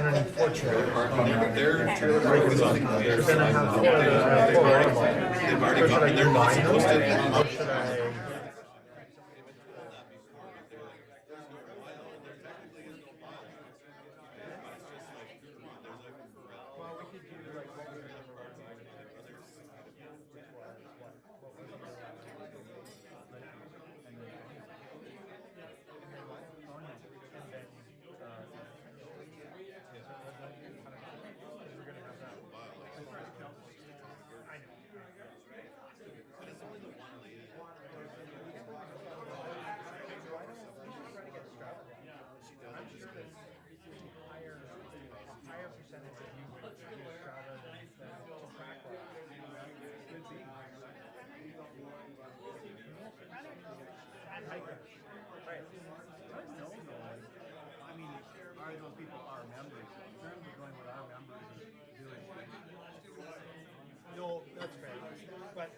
unfortunate. Their They're trailer park is on. gonna have four automobiles. They've already So should got. I They're not combine them? supposed to. Or should I? Well, we could do like what we did for our higher percentage of you would use Strava than track could be. And hikers. Right. I don't know though. I mean, are those people our members? In terms of going with our members and doing no, that's great. But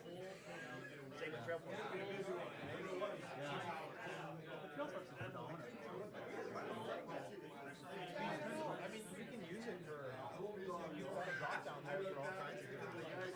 take a trail for it. Yeah. The trail forks is phenomenal. I mean, you can use it for you want to drop down there for all kinds of different things.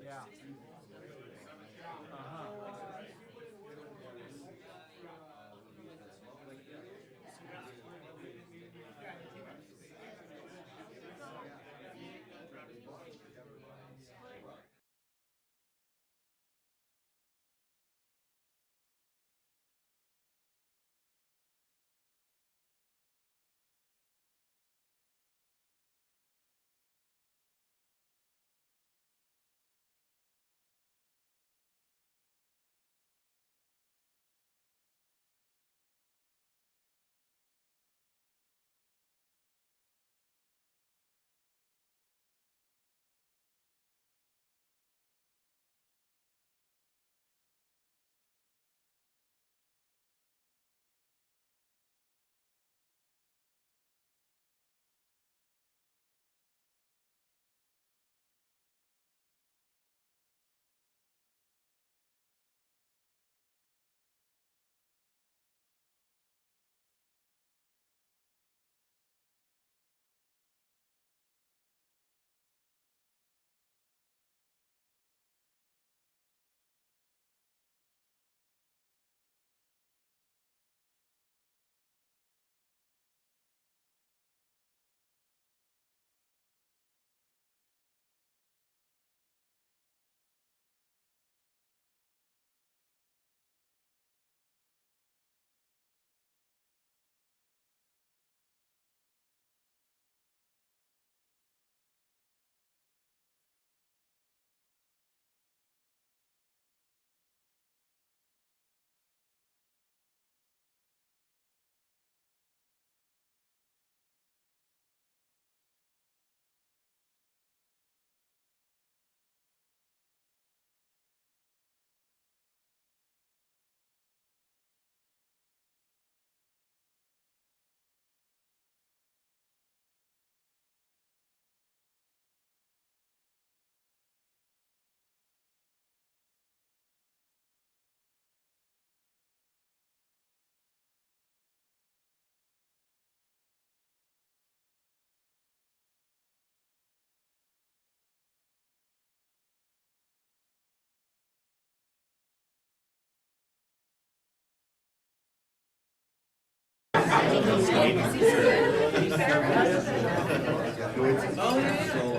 Yeah.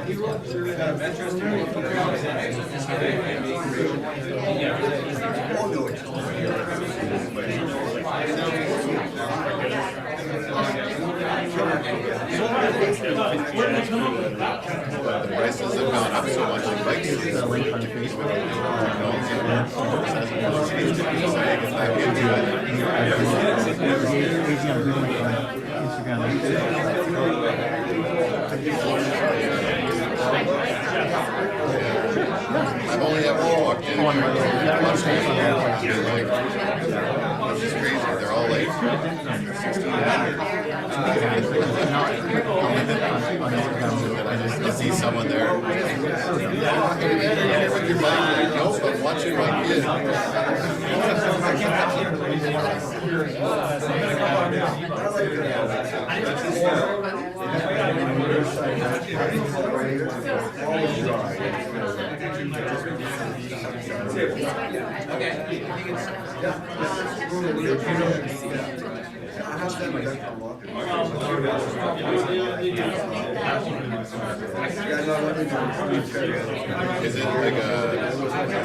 He wrote through Manchester. The prices have gone up so much in bikes. The link on Facebook. I've only ever walked in which is crazy. They're all like 1600. I see someone there. With your bike, nope, I'm watching my kid. Is it like a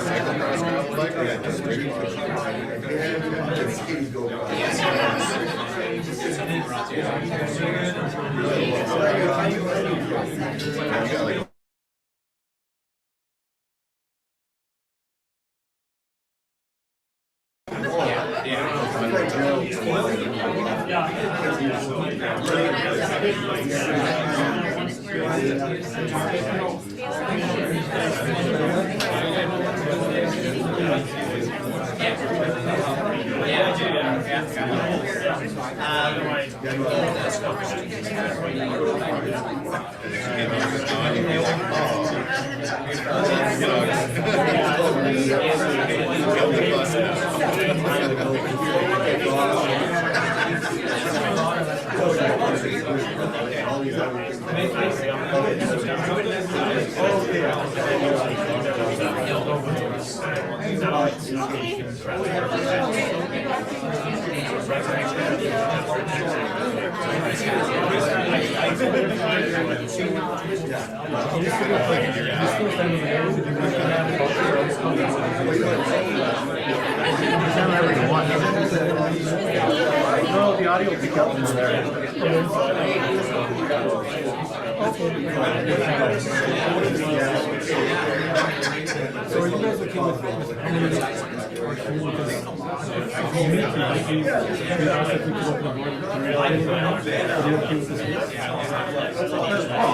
cyclocross gravel bike or like a street bike? You got like No, the audio will pick up from there. So are you guys looking with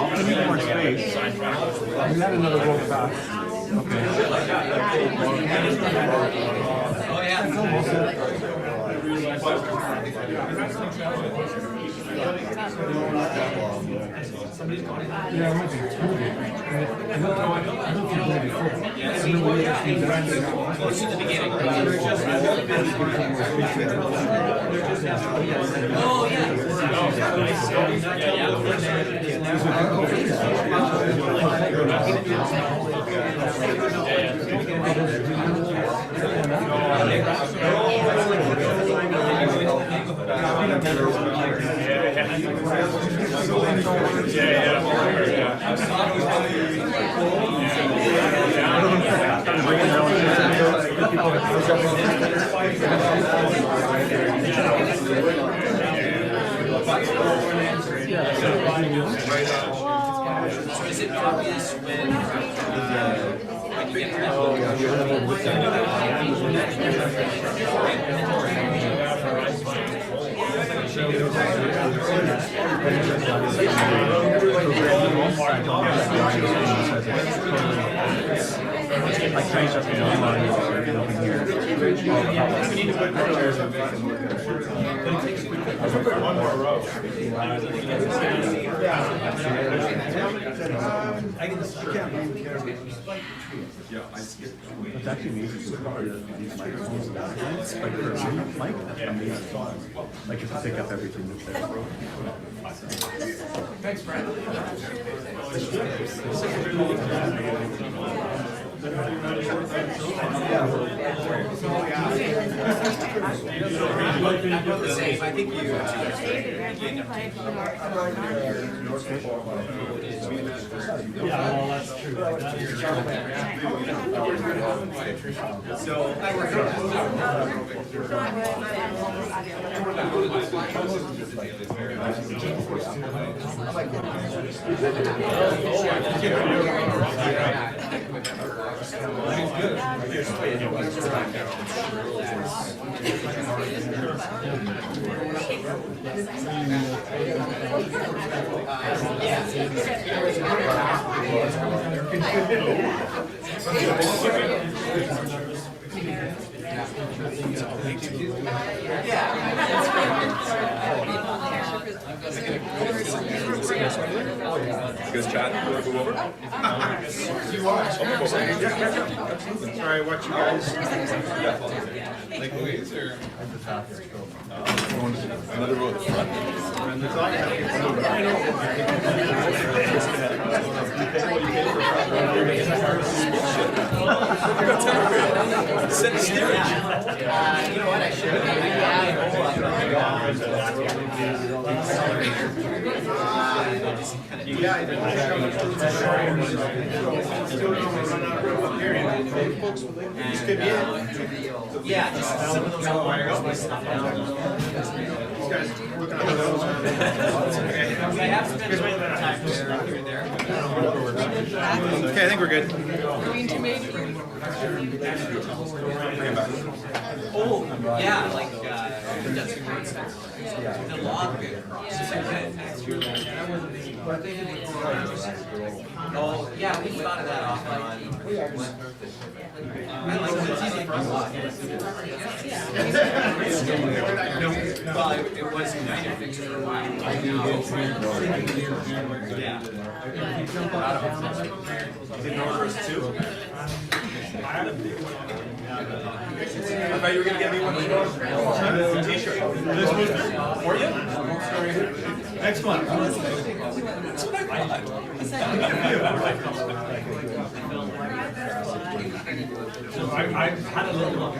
I need more space. We had another roll back. Okay. Oh yeah. Yeah, it might be two. I don't think it's before. Close to the beginning. Oh, yeah. So is it obvious when you get to that like trains up in here. We need to put more chairs up there. One more row. I skipped. It's actually amazing. These microphones like for a mic, amazing. Like if you pick up everything that's there. Thanks, Brad. Yeah. the same. I think you. Yeah, well, that's true. So I Good chat. Move over. Sorry, what you guys? Like Louise or another row at the front. Set the steerage. You know what? I should have. Yeah, just some of those I have spent a little bit of time here and there. Okay, I think we're good. Oh, yeah, like that's a great stuff. The log bit across. Oh, yeah, we thought of that offline. I like it. It's easy for us. Well, it was United fixed for a while. Yeah. Didn't order us too. I thought you were going to get me one of those. T-shirt. This was for you? Next one. I had a little look.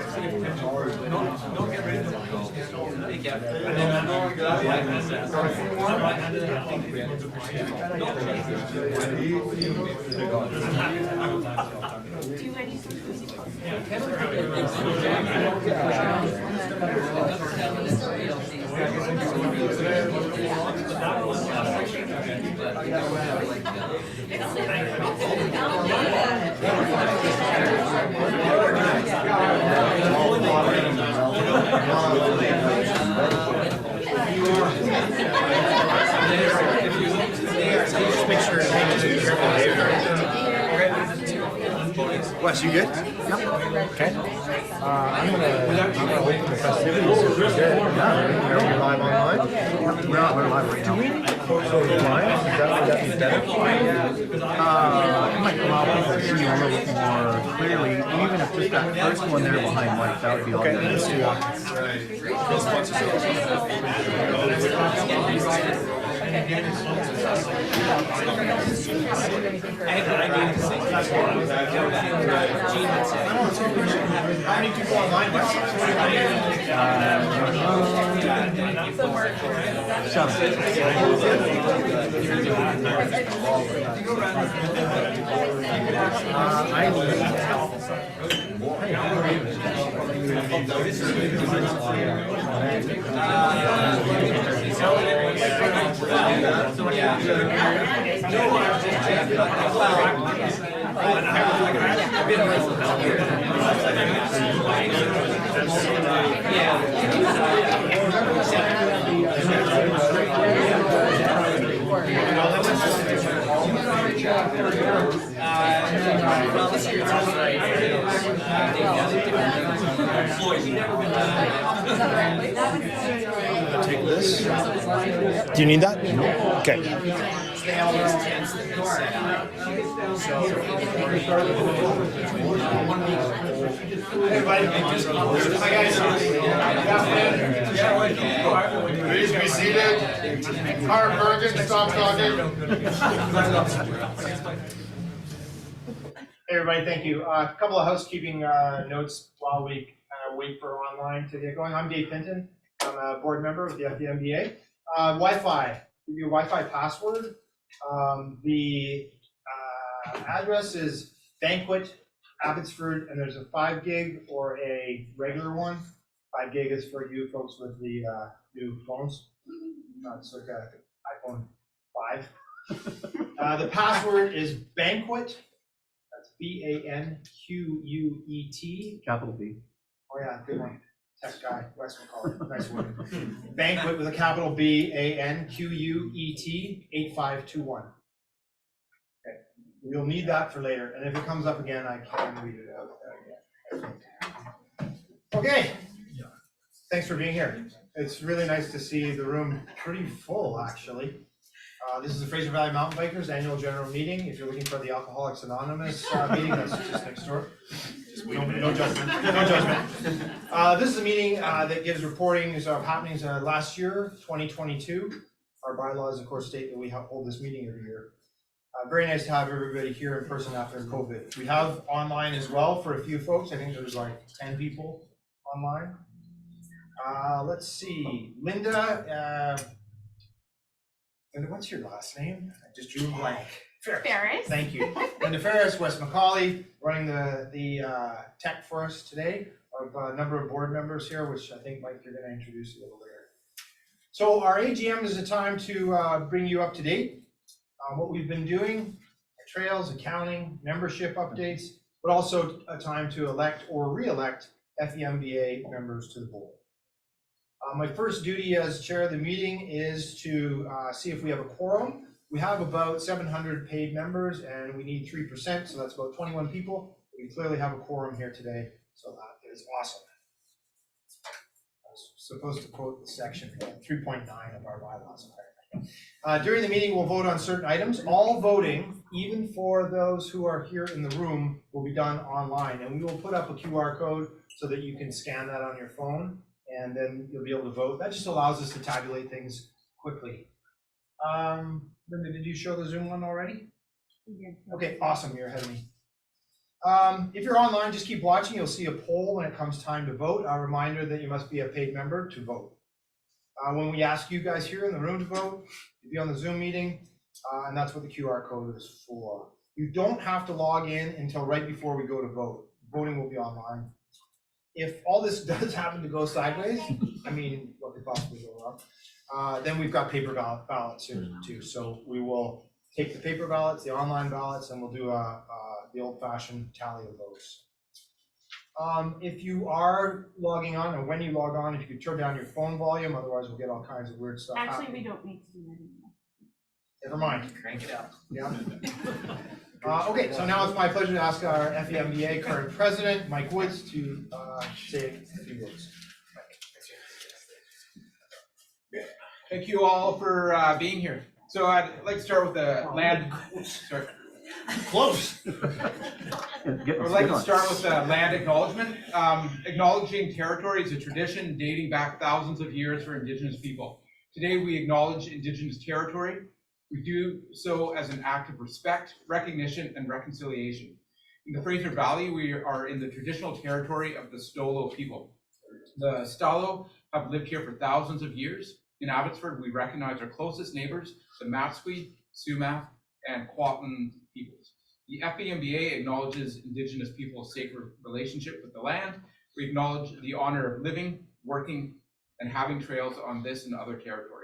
Don't get rid of it. And then I know right-handed, I think people do appreciate it. Just make sure to be careful. Wes, you good? Yep. Okay. I'm gonna wait for the festivities. Yeah, you're live online. We're live right now. Do we need to so live? Would that be better? It might allow people to see a little bit more clearly, even if just that first one there behind Mike, that would be all good. Okay, let's do that. How many people online? Well, this year it's all right. Take this. Do you need that? Okay. Please be seated. Hard Bergen, stop talking. Hey everybody, thank you. A couple of housekeeping notes while we wait for online to get going. I'm Dave Pinton. I'm a board member of the FVMBA. Wi-Fi, give you a Wi-Fi password. The address is Banquet, Abbotsford, and there's a 5 gig or a regular one. 5 gig is for you folks with the new phones. It's like an iPhone 5. The password is Banquet. That's BANQUET. Capital B. Oh yeah, good one. Tech guy, Wes McCauley. Nice one. Banquet with a capital BANQUET 8521. Okay, you'll need that for later, and if it comes up again, I can read it out again. Okay. Thanks for being here. It's really nice to see the room pretty full, actually. This is the Fraser Valley Mountain Bikers annual general meeting. If you're looking for the Alcoholics Anonymous meeting, that's just next door. No judgment. No judgment. This is a meeting that gives reportings of happenings last year, 2022. Our bylaws, of course, state that we hold this meeting every year. Very nice to have everybody here in person after COVID. We have online as well for a few folks. I think there's like 10 people online. Let's see, Linda, what's your last name? I just drew a blank. Ferris. Thank you. Linda Ferris, Wes McCauley, running the tech for us today. Of a number of board members here, which I think, Mike, you're going to introduce a little later. So our AGM is a time to bring you up to date on what we've been doing, trails, accounting, membership updates, but also a time to elect or re-elect FVMBA members to the board. My first duty as chair of the meeting is to see if we have a quorum. We have about 700 paid members and we need 3%, so that's about 21 people. We clearly have a quorum here today, so that is awesome. I was supposed to quote the section 3.9 of our bylaws. During the meeting, we'll vote on certain items. All voting, even for those who are here in the room, will be done online, and we will put up a QR code so that you can scan that on your phone, and then you'll be able to vote. That just allows us to tabulate things quickly. Linda, did you show the Zoom one already? Okay, awesome, you're ahead of me. If you're online, just keep watching. You'll see a poll when it comes time to vote. A reminder that you must be a paid member to vote. When we ask you guys here in the room to vote, you'll be on the Zoom meeting, and that's what the QR code is for. You don't have to log in until right before we go to vote. Voting will be online. If all this does happen to go sideways, I mean, what could possibly go wrong, then we've got paper ballots here too. So we will take the paper ballots, the online ballots, and we'll do the old-fashioned tally of votes. If you are logging on, or when you log on, if you could turn down your phone volume, otherwise we'll get all kinds of weird stuff Actually, happening. we don't need to do that anymore. Never mind. Crank it up. Yeah. Okay, so now it's my pleasure to ask our FVMBA current president, Mike Woods, to say a few words. Thank you all for being here. So I'd like to start with the land. Sorry. Close. I would like to start with land acknowledgement. Acknowledging territory is a tradition dating back thousands of years for Indigenous people. Today we acknowledge Indigenous territory. We do so as an act of respect, recognition, and reconciliation. In the Fraser Valley, we are in the traditional territory of the Stolo people. The Stalo have lived here for thousands of years. In Abbotsford, we recognize our closest neighbors, the Matsui, Sumac, and Kwantlen peoples. The FVMBA acknowledges Indigenous people's sacred relationship with the land. We acknowledge the honor of living, working, and having trails on this and other territory.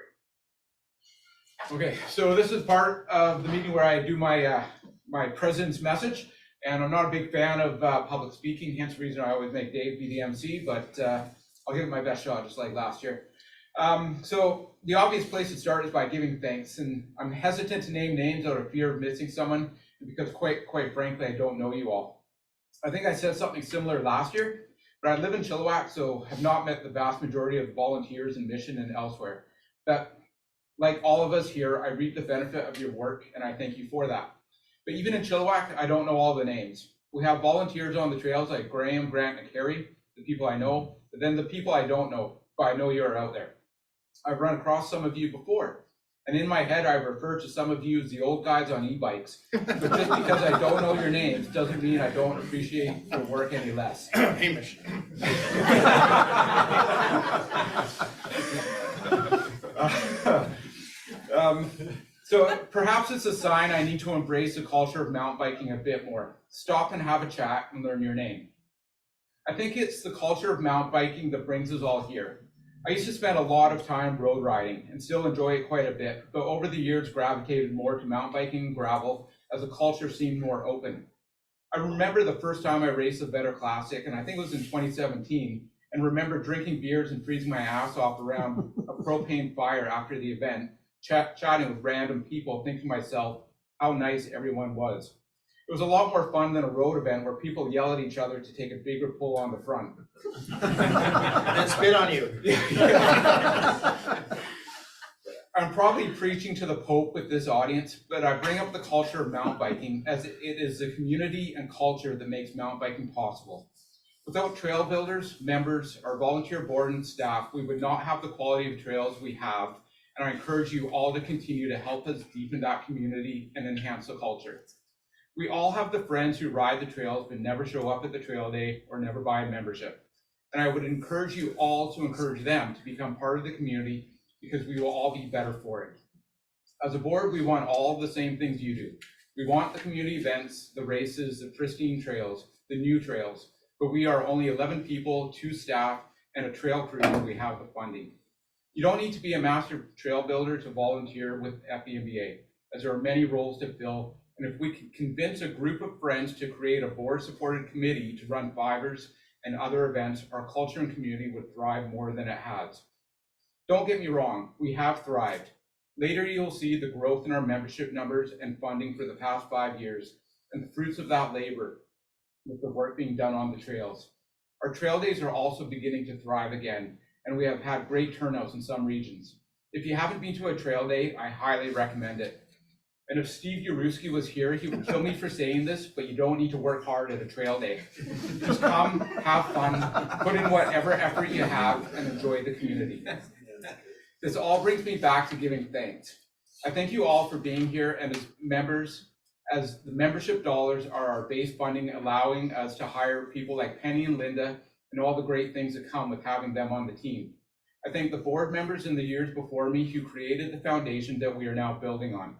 Okay, so this is part of the meeting where I do my my president's message, and I'm not a big fan of public speaking, hence the reason I always make Dave be the MC, but I'll give it my best shot, just like last year. So the obvious place to start is by giving thanks, and I'm hesitant to name names out of fear of missing someone, because quite frankly, I don't know you all. I think I said something similar last year, but I live in Chilliwack, so have not met the vast majority of volunteers in Mission and elsewhere. But like all of us here, I reap the benefit of your work, and I thank you for that. But even in Chilliwack, I don't know all the names. We have volunteers on the trails like Graham, Grant, and Carrie, the people I know, but then the people I don't know, but I know you're out there. I've run across some of you before, and in my head, I refer to some of you as the old guys on e-bikes. But just because I don't know your names doesn't mean I don't appreciate your work any less. Hamish. So perhaps it's a sign I need to embrace the culture of mountain biking a bit more. Stop and have a chat and learn your name. I think it's the culture of mountain biking that brings us all here. I used to spend a lot of time road riding and still enjoy it quite a bit, but over the years gravitated more to mountain biking and gravel as the culture seemed more open. I remember the first time I raced a Better Classic, and I think it was in 2017, and remember drinking beers and freezing my ass off around a propane fire after the event, chatting with random people, thinking to myself how nice everyone was. It was a lot more fun than a road event where people yell at each other to take a bigger pull on the front. And spit on you. I'm probably preaching to the Pope with this audience, but I bring up the culture of mountain biking as it is the community and culture that makes mountain biking possible. Without trail builders, members, our volunteer board and staff, we would not have the quality of trails we have, and I encourage you all to continue to help us deepen that community and enhance the culture. We all have the friends who ride the trails but never show up at the trail day or never buy a membership. And I would encourage you all to encourage them to become part of the community because we will all be better for it. As a board, we want all the same things you do. We want the community events, the races, the pristine trails, the new trails, but we are only 11 people, 2 staff, and a trail crew when we have the funding. You don't need to be a master trail builder to volunteer with FVMBA, as there are many roles to fill. And if we can convince a group of friends to create a board-supported committee to run fivers and other events, our culture and community would thrive more than it has. Don't get me wrong, we have thrived. Later, you'll see the growth in our membership numbers and funding for the past 5 years, and the fruits of that labor with the work being done on the trails. Our trail days are also beginning to thrive again, and we have had great turnouts in some regions. If you haven't been to a trail day, I highly recommend it. And if Steve Uruski was here, he would kill me for saying this, but you don't need to work hard at a trail day. Just come, have fun, put in whatever effort you have, and enjoy the community. This all brings me back to giving thanks. I thank you all for being here, and as members, as the membership dollars are our base funding, allowing us to hire people like Penny and Linda, and all the great things that come with having them on the team. I thank the board members in the years before me who created the foundation that we are now building on.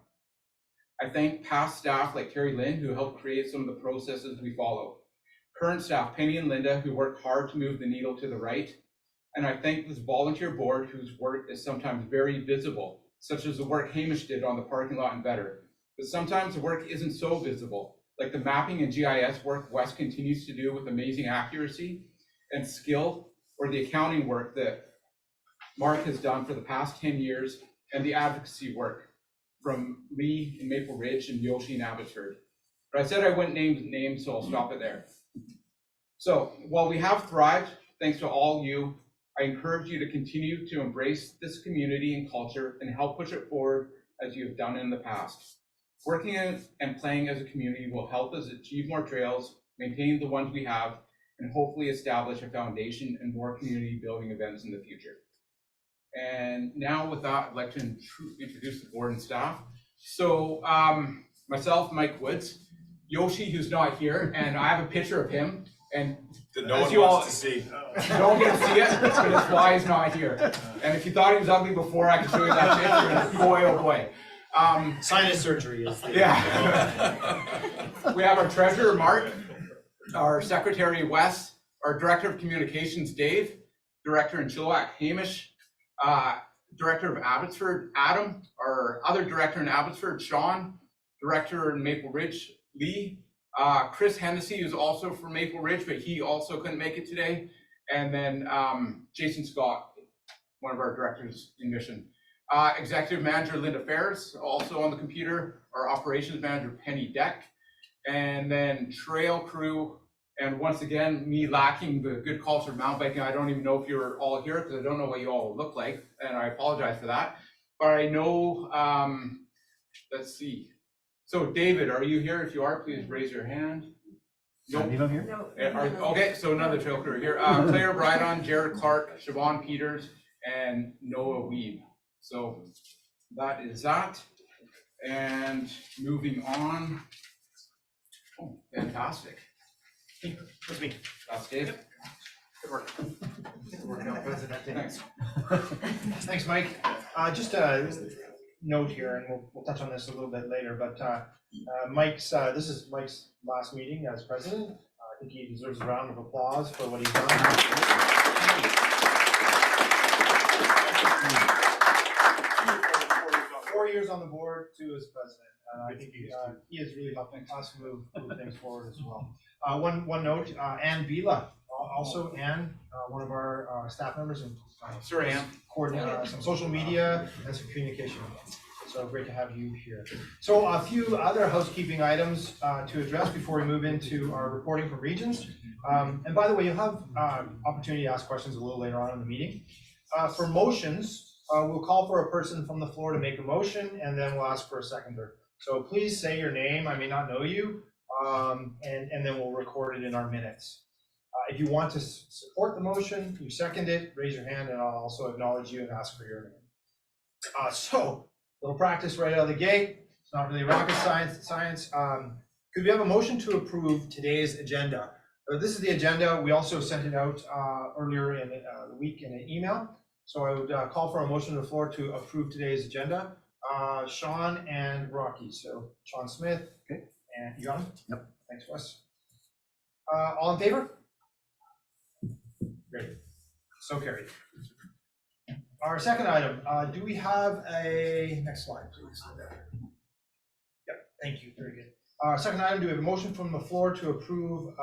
I thank past staff like Terry Lynn, who helped create some of the processes we follow. Current staff, Penny and Linda, who worked hard to move the needle to the right. And I thank this volunteer board whose work is sometimes very visible, such as the work Hamish did on the parking lot in Better. But sometimes the work isn't so visible, like the mapping and GIS work Wes continues to do with amazing accuracy and skill, or the accounting work that Mark has done for the past 10 years, and the advocacy work from Lee in Maple Ridge and Yoshi in Abbotsford. But I said I wouldn't name names, so I'll stop it there. So while we have thrived, thanks to all you, I encourage you to continue to embrace this community and culture and help push it forward as you have done in the past. Working and playing as a community will help us achieve more trails, maintain the ones we have, and hopefully establish a foundation and more community building events in the future. And now with that, I'd like to introduce the board and staff. So myself, Mike Woods, Yoshi, who's not here, and I have a picture of him. And that no one wants to see. You don't get to see it, but it's why he's not here. And if you thought he was ugly before, I can show you that picture, and boy, oh boy. Sinus surgery is the We have our treasurer, Mark, our secretary, Wes, our director of communications, Dave, director in Chilliwack, Hamish, director of Abbotsford, Adam, our other director in Abbotsford, Sean, director in Maple Ridge, Lee, Chris Hennessy, who's also from Maple Ridge, but he also couldn't make it today, and then Jason Scott, one of our directors in mission. Executive manager Linda Ferris, also on the computer, our operations manager Penny Deck, and then trail crew. And once again, me lacking the good culture of mountain biking, I don't even know if you're all here because I don't know what you all look like, and I apologize for that. But I know, let's see. So David, are you here? If you are, please raise your hand. Nope. You don't hear? No. Okay, so another trail crew here. Claire Brydon, Jared Clark, Siobhan Peters, and Noah Weeb. So that is that. And moving on. Oh, fantastic. That's me. That's Dave. Good work. Thanks. Thanks, Mike. Just a note here, and we'll touch on this a little bit later, but this is Mike's last meeting as president. I think he deserves a round of applause for what he's done. 4 years on the board too as president. I think he is really helping us move things forward as well. One note, Ann Bila, also Ann, one of our staff members, and Sir, Ann. coordinate some social media and some communication. So great to have you here. So a few other housekeeping items to address before we move into our reporting from regions. And by the way, you'll have opportunity to ask questions a little later on in the meeting. For motions, we'll call for a person from the floor to make a motion, and then we'll ask for a seconder. So please say your name. I may not know you, and then we'll record it in our minutes. If you want to support the motion, you second it, raise your hand, and I'll also acknowledge you and ask for your name. So, little practice right out of the gate. It's not really rocket science. Could we have a motion to approve today's agenda? This is the agenda. We also sent it out earlier in the week in an email. So I would call for a motion on the floor to approve today's agenda. Sean and Rocky. So Sean Smith. Okay. And you got him? Yep. Thanks, Wes. All in favor? Great. So carried. Our second item, do we have a, next slide, please. Yep, thank you, very good. Our second item, do we have a motion from the floor to approve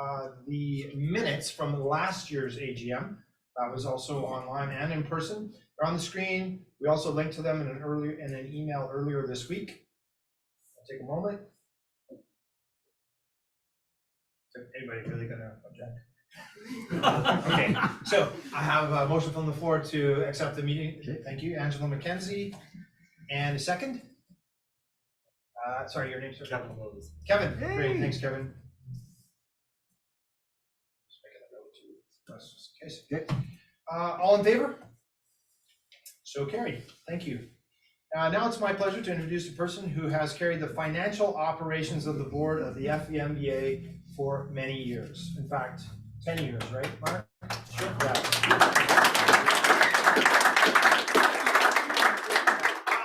the minutes from last year's AGM? That was also online and in person. They're on the screen. We also linked to them in an email earlier this week. I'll take a moment. Is anybody really gonna object? Okay, so I have a motion from the floor to accept the meeting. Thank you, Angela McKenzie. And a second? Sorry, your name, sir? Kevin. Kevin, hey. Great, thanks, Kevin. Just making a note too, just in case. Okay. All in favor? So carried, thank you. Now it's my pleasure to introduce a person who has carried the financial operations of the board of the FVMBA for many years. In fact, 10 years, right, Mark? Sure. Yeah.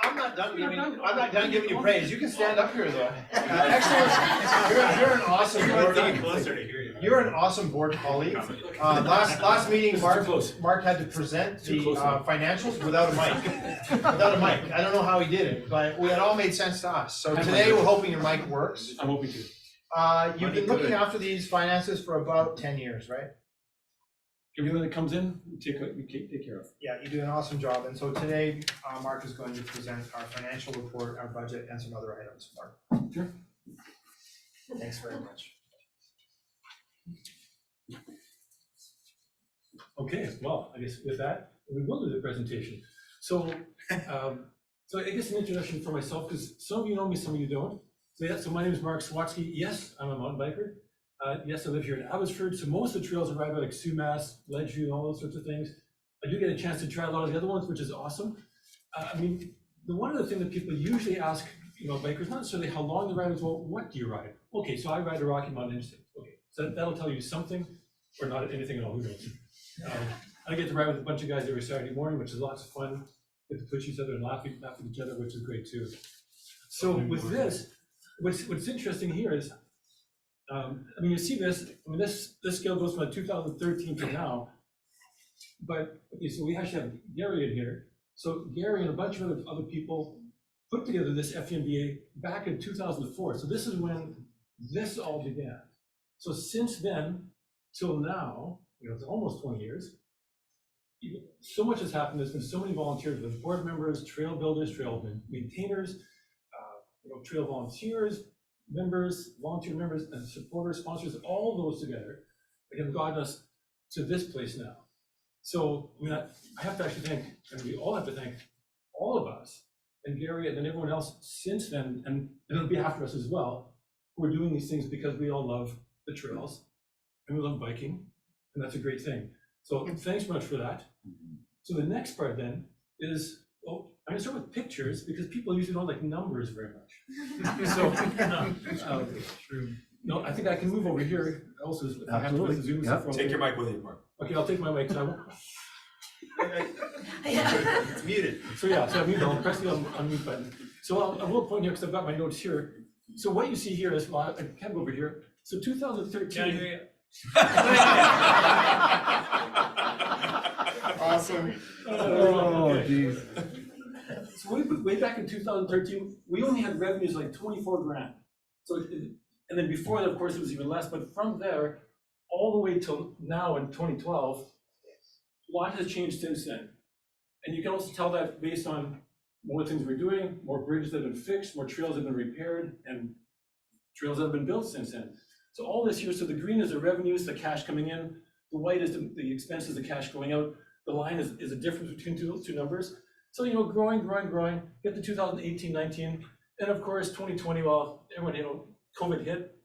I'm not done giving you praise. You can stand up here, though. Excellent. You're an awesome board. You're an awesome board colleague. Last meeting, Mark had to present the financials without a mic. Without a mic. I don't know how he did it, but it all made sense to us. So today we're hoping your mic works. I'm hoping to. You've been looking after these finances for about 10 years, right? Everything that comes in, we take care of. Yeah, you do an awesome job. And so today, Mark is going to present our financial report, our budget, and some other items. Mark. Sure. Thanks very much. Okay, well, I guess with that, we will do the presentation. So, I guess an introduction for myself, because some of you know me, some of you don't. So my name is Mark Swatsky. Yes, I'm a mountain biker. Yes, I live here in Abbotsford. So most of the trails are right by like Sumas, Ledgeview, and all those sorts of things. I do get a chance to try a lot of the other ones, which is awesome. I mean, one of the things that people usually ask, bikers, not necessarily how long the ride is, well, what do you ride? Okay, so I ride a Rocky Mountain Interstate. Okay, so that'll tell you something, or not anything at all, who knows? I get to ride with a bunch of guys every Saturday morning, which is lots of fun. Get to push each other and laugh with each other, which is great too. So with this, what's interesting here is, you see this. This scale goes from 2013 to now. But okay, so we actually have Gary in here. So Gary and a bunch of other people put together this FVMBA back in 2004. So this is when this all began. So since then till now, it's almost 20 years. So much has happened. There's been so many volunteers, with board members, trail builders, trail maintainers, trail volunteers, volunteer members, and supporters, sponsors, all those together have gotten us to this place now. So I have to actually thank, and we all have to thank all of us, and Gary, and then everyone else since then, and it'll be after us as well, who are doing these things because we all love the trails, and we love biking, and that's a great thing. So thanks very much for that. So the next part then is, I'm gonna start with pictures because people usually don't like numbers very much. So, no, I think I can move over here. Also, if I have to zoom. Yep. Take your mic with you, Mark. Okay, I'll take my mic. So I won't. It's muted. So yeah, so I'll press the unmute button. So I will point here, because I've got my notes here. So what you see here is, well, I can't go over here. So 2013. Awesome. Oh, geez. So way back in 2013, we only had revenues like 24 grand. So, and then before that, of course, it was even less. But from there, all the way till now in 2012, a lot has changed since then. And you can also tell that based on more things we're doing, more bridges that have been fixed, more trails have been repaired, and trails that have been built since then. So all this here, so the green is the revenues, the cash coming in, the white is the expenses, the cash going out. The line is a difference between two numbers. So, you know, growing, get to 2018, 19, and of course, 2020, well, everyone, you know, COVID hit.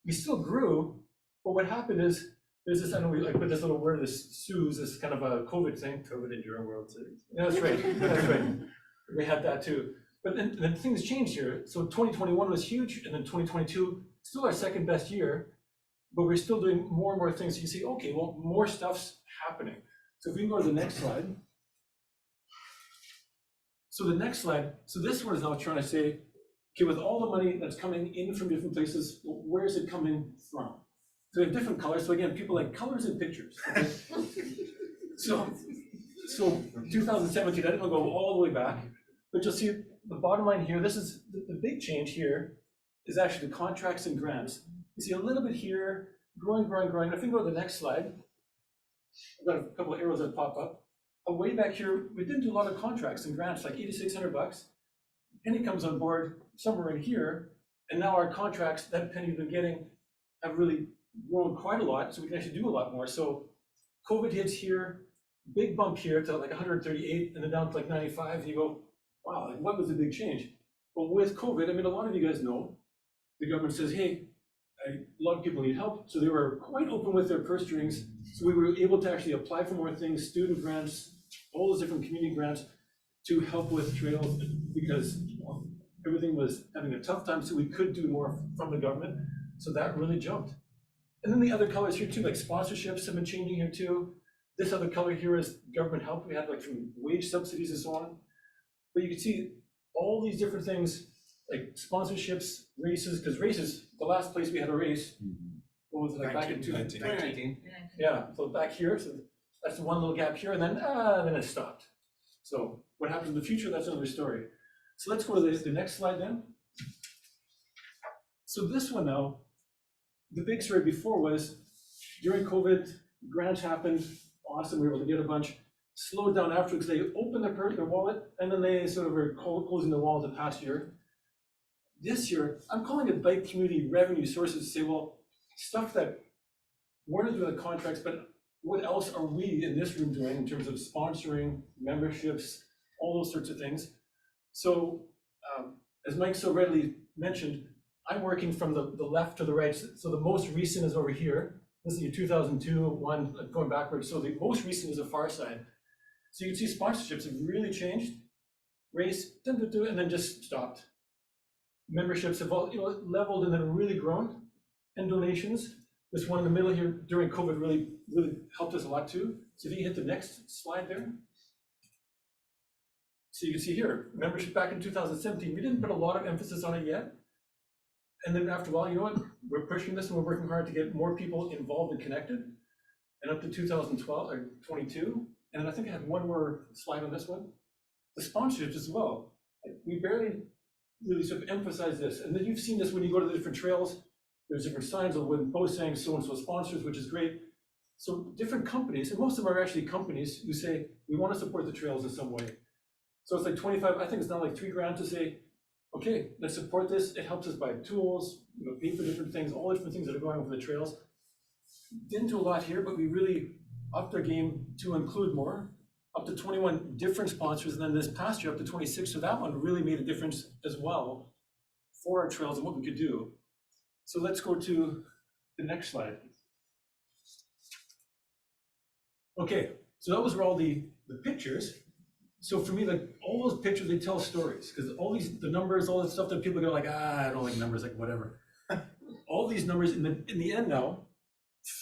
We still grew, but what happened is, there's this, I know I put this little word, this SUS, this kind of a COVID thing. COVID in your world cities. Yeah, that's right, that's right. We had that too. But then things changed here. So 2021 was huge, and then 2022, still our second best year, but we're still doing more and more things. So you see, okay, well, more stuff's happening. So if we can go to the next slide. So the next slide, so this one is now trying to say, okay, with all the money that's coming in from different places, where is it coming from? So we have different colors. So again, people like colors and pictures. Okay? So 2017, I didn't go all the way back, but you'll see the bottom line here, this is the big change here is actually the contracts and grants. You see a little bit here, growing. If we go to the next slide, I've got a couple of arrows that pop up. Way back here, we didn't do a lot of contracts and grants, like $8,600. Penny comes on board somewhere in here, and now our contracts, that Penny we've been getting, have really grown quite a lot, so we can actually do a lot more. So COVID hits here, big bump here to like 138, and then down to like 95, and you go, wow, like what was the big change? But with COVID, I mean, a lot of you guys know, the government says, hey, a lot of people need help, so they were quite open with their purse strings, so we were able to actually apply for more things, student grants, all those different community grants to help with trails, because everything was having a tough time, so we could do more from the government, so that really jumped. And then the other colors here too, like sponsorships have been changing here too. This other color here is government help. We had like from wage subsidies and so on. But you can see all these different things, like sponsorships, races, because races, the last place we had a race, what was it, like back in 2019? Yeah, so back here, so that's the one little gap here, and then it stopped. So what happens in the future, that's another story. So let's go to the next slide then. So this one now, the big story before was during COVID, grants happened, awesome, we were able to get a bunch, slowed down afterwards, they opened their wallet, and then they sort of were closing the wallet the past year. This year, I'm calling it bike community revenue sources to say, well, stuff that we're not doing the contracts, but what else are we in this room doing in terms of sponsoring, memberships, all those sorts of things. So as Mike so readily mentioned, I'm working from the left to the right. So the most recent is over here. This is your 2002 one, going backwards. So the most recent is the far side. So you can see sponsorships have really changed. Race, and then just stopped. Memberships have all, leveled and then really grown. And donations, this one in the middle here during COVID really helped us a lot too. So if you hit the next slide there. So you can see here, membership back in 2017, we didn't put a lot of emphasis on it yet. And then after a while, you know what? We're pushing this and we're working hard to get more people involved and connected. And up to 2012 or 22. And I think I had one more slide on this one. The sponsorships as well. We barely really sort of emphasize this. And then you've seen this when you go to the different trails. There's different signs of when posts saying so-and-so sponsors, which is great. So different companies, and most of them are actually companies who say, we want to support the trails in some way. So it's like 25, I think it's now like $3 to say, okay, let's support this. It helps us buy tools, pay for different things, all different things that are going on for the trails. Didn't do a lot here, but we really upped our game to include more, up to 21 different sponsors, and then this past year up to 26. So that one really made a difference as well for our trails and what we could do. So let's go to the next slide. Okay, so that was where all the pictures. So for me, like all those pictures, they tell stories, because all the numbers, all that stuff that people go like, I don't like numbers, like whatever. All these numbers in the end now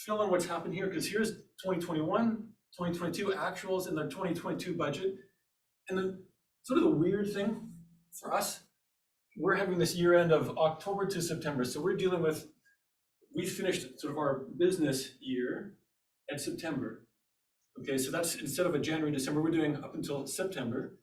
fill in what's happened here, because here's 2021, 2022 actuals and their 2022 budget. And then sort of the weird thing for us, we're having this year end of October to September. So we're dealing with, we finished sort of our business year at September. Okay, so that's instead of a January, December, we're doing up until September.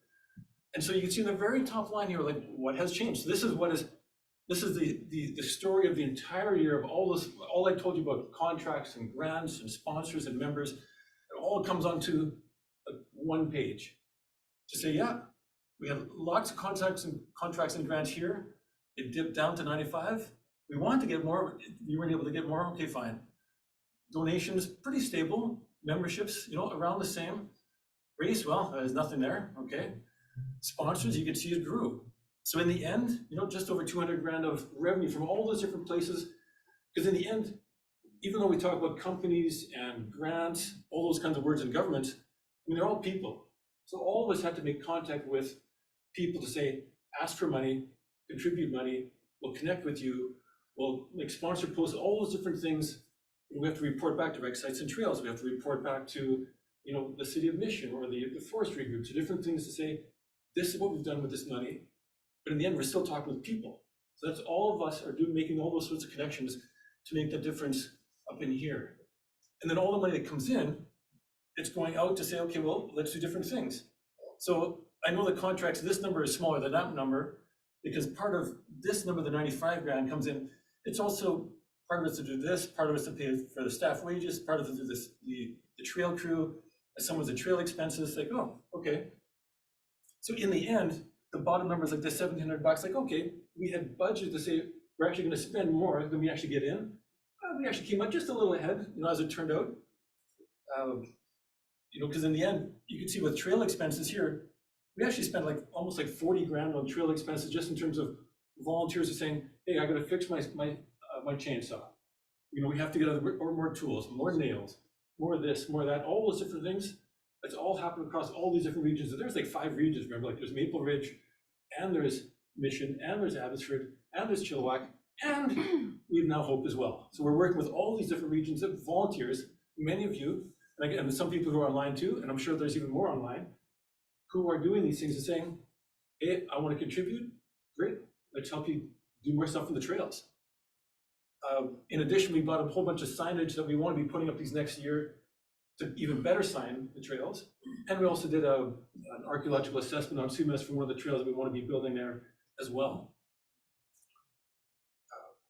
And so you can see in the very top line here, like what has changed. So this is the story of the entire year of all this, all I told you about contracts and grants and sponsors and members. It all comes onto one page to say, yeah, we have lots of contracts and grants here. It dipped down to 95. We wanted to get more. You weren't able to get more. Okay, fine. Donations pretty stable. Memberships, around the same. Race, well, there's nothing there. Okay. Sponsors, you can see it grew. So in the end, just over 200 grand of revenue from all those different places. Because in the end, even though we talk about companies and grants, all those kinds of words in government, they're all people. So all of us had to make contact with people to say, ask for money, contribute money, we'll connect with you, we'll make sponsor posts, all those different things. We have to report back to Rec Sites and Trails. We have to report back to, the City of Mission or the forestry groups, or different things to say, this is what we've done with this money. But in the end, we're still talking with people. So that's all of us are making all those sorts of connections to make the difference up in here. And then all the money that comes in, it's going out to say, okay, well, let's do different things. So I know the contracts, this number is smaller than that number because part of this number, the 95 grand comes in. It's also part of it's to do this, part of it's to pay for the staff wages, part of it to do this, the trail crew, some of the trail expenses, like, oh, okay. So in the end, the bottom number is like this $1,700, like, okay, we had budgeted to say, we're actually gonna spend more than we actually get in. We actually came out just a little ahead, as it turned out. Because in the end, you can see with trail expenses here, we actually spent almost 40 grand on trail expenses just in terms of volunteers are saying, hey, I gotta fix my chainsaw. We have to get more tools, more nails, more this, more that, all those different things. It's all happened across all these different regions. So there's 5 regions, remember, there's Maple Ridge, and there's Mission, and there's Abbotsford, and there's Chilliwack, and we have now Hope as well. So we're working with all these different regions of volunteers, many of you, and some people who are online too, and I'm sure there's even more online, who are doing these things and saying, hey, I want to contribute, great, let's help you do more stuff in the trails. In addition, we bought a whole bunch of signage that we want to be putting up these next year to even better sign the trails. And we also did an archaeological assessment on Sumas for one of the trails that we want to be building there as well.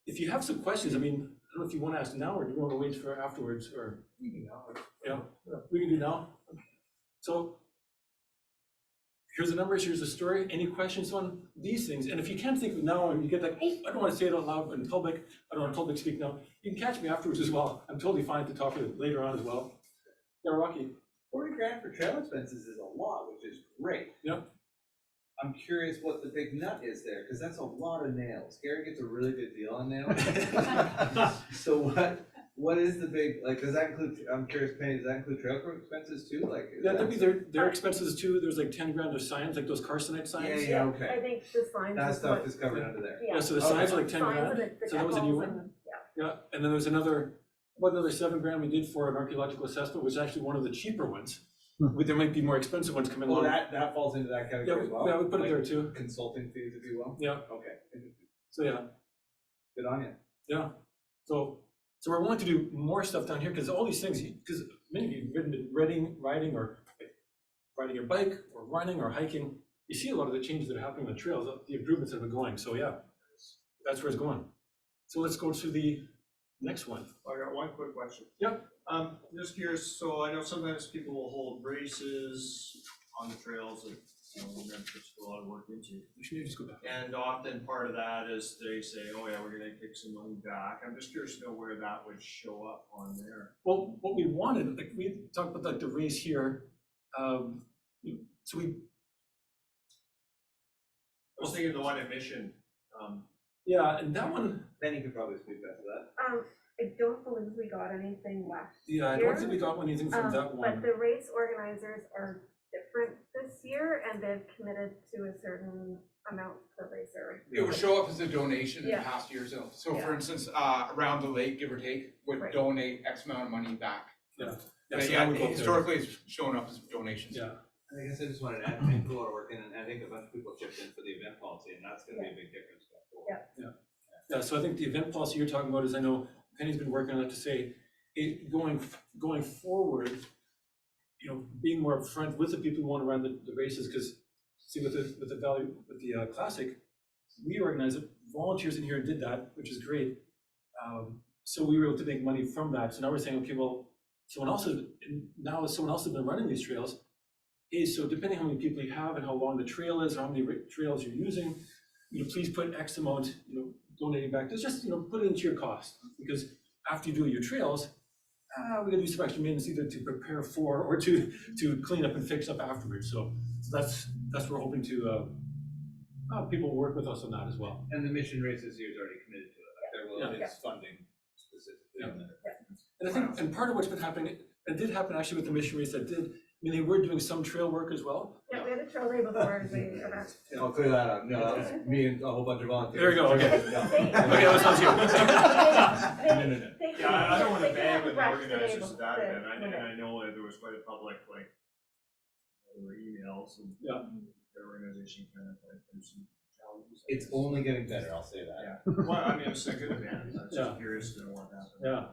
If you have some questions, I don't know if you want to ask now or do you want to wait for afterwards, or we can do now. Yeah, we can do now. So here's the numbers, here's the story. Any questions on these things? And if you can't think of it now and you get oh, I don't want to say it out loud in public, I don't want to public speak now, you can catch me afterwards as well. I'm totally fine to talk to it later on as well. Yeah, Rocky. 40 grand for trail expenses is a lot, which is great. Yep. I'm curious what the big nut is there, because that's a lot of nails. Gary gets a really good deal on nails. So what is the big, does that include, I'm curious, Penny, does that include trail crew expenses too? Yeah, that'd be their expenses too. There's 10 grand of signs, those carcinite signs. Yeah, okay. I think the signs. That stuff is covered under there. Yeah, so the signs are 10 grand. So that was a new one. Yeah, and then there's another 7 grand we did for an archaeological assessment, which is actually one of the cheaper ones. There might be more expensive ones coming along. That falls into that category as well? Yeah, we put it there too. Consulting fees, if you will? Yeah. Okay. So yeah. Good on you. Yeah. So we're wanting to do more stuff down here because all these things, because many of you have been riding or riding your bike or running or hiking, you see a lot of the changes that are happening on the trails, the improvements that have been going. So yeah, that's where it's going. So let's go to the next one. I got one quick question. Yep. Just curious, so I know sometimes people will hold races on the trails that, memberships put a lot of work into. You should just go back. And often part of that is they say, oh yeah, we're gonna kick some money back. I'm just curious to know where that would show up on there. Well, what we wanted, we talked about the race here. So we. I was thinking of the one at Mission. Yeah, and that one. Penny could probably speak back to that. I don't believe we got anything last Yeah, I year. don't think we got anything from that one. But the race organizers are different this year, and they've committed to a certain amount per racer. It would show up as a donation in Yeah. past years. So Yeah. for instance, around the lake, give or take, would Right. donate X amount of money back. Yeah, so yeah, now we go up there. historically it's shown up as donations. Yeah. I guess I just wanted to add, people are working, and I think a bunch of people chipped in for the event policy, and that's gonna be a big difference going forward. Yeah, so I think the event policy you're talking about is, I know Penny's been working on it to say, going forward, you know, being more upfront with the people who want to run the races, because see with the classic, we organized it, volunteers in here did that, which is great. So we were able to make money from that. So now we're saying, okay, well, someone else has been running these trails. Hey, so depending how many people you have and how long the trail is, or how many trails you're using, you know, please put X amount, you know, donating back. It's just, you know, put it into your cost, because after you do your trails, we gotta do some extra maintenance either to prepare for or to clean up and fix up afterwards. So that's what we're hoping to people will work with us on that as well. And the mission race this year is already committed to it, like there Yeah. is funding specifically on that. And I think, and part of what's been happening, it did happen actually with the mission race that did, I mean, they were doing some trail work as well. Yeah, we had a trail day before the event. I'll clear that up, no, that was me and a whole bunch of volunteers. There we go, okay. No. Okay, that sounds you. Yeah, I don't wanna bag with the organizers of that event, and I know that there was quite a public, like, there were emails and their organization kind of like, there's some challenges. It's only getting better, I'll say that. Yeah, well, I mean, it's a good event, I'm just curious to know what happened. Yeah.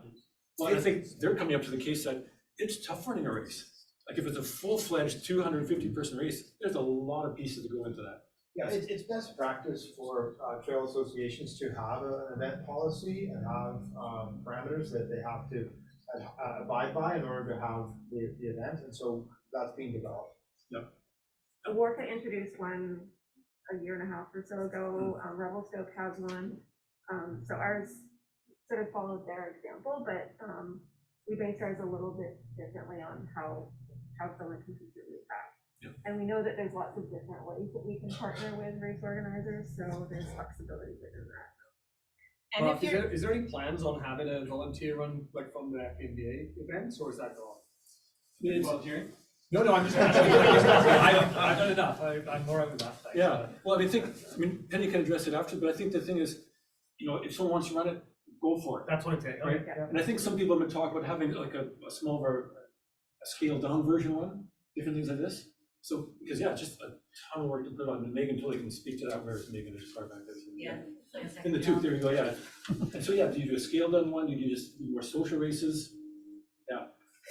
Well, I think they're coming up to the case that it's tough running a race. Like if it's a full-fledged 250-person race, there's a lot of pieces to go into that. Yeah, it's best practice for trail associations to have an event policy and have parameters that they have to abide by in order to have the event, and so that's being developed. Warka introduced one a year and a half or so ago. Revelstoke has one. So ours sort of followed their example, but we base ours a little bit differently on how someone can contribute back. Yeah. And we know that there's lots of different ways that we can partner with race organizers, so there's flexibility within that. And if is there any plans on having a volunteer run, like from the FVMBA events, or is that gone? Volunteering? No, I'm just asking. I've done enough. I'm more out of that. Yeah, well, I mean, Penny can address it after, but I think the thing is, you know, if someone wants to run it, go for it. That's what I'm saying. Right? Okay. And I think some people have been talking about having like a smaller, a scaled down version one, different things like this. So, because just a ton of work to put on, and Megan totally can speak to that, whereas Megan is far back there. Yeah. In the tooth, there you go, yeah. And so, do you do a scaled down one? Do you just do more social races? Yeah.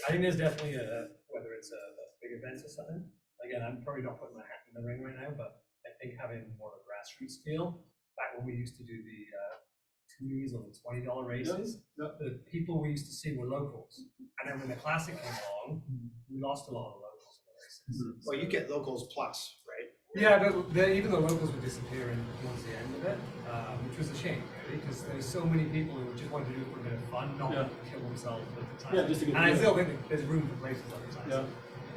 I think there's definitely whether it's a big event or something. Again, I'm probably not putting my hat in the ring right now, but I think having more of a grassroots feel, back when we used to do the $2s or the $20 races, the people we used to see were locals. And then when the classic came along, we lost a lot of locals in the races. Well, you get locals plus, right? Yeah, even the locals were disappearing towards the end of it, which was a shame, really, because there's so many people who just wanted to do it for a bit of fun, not kill themselves at the time. Yeah, just to get and I still think there's room for places like that.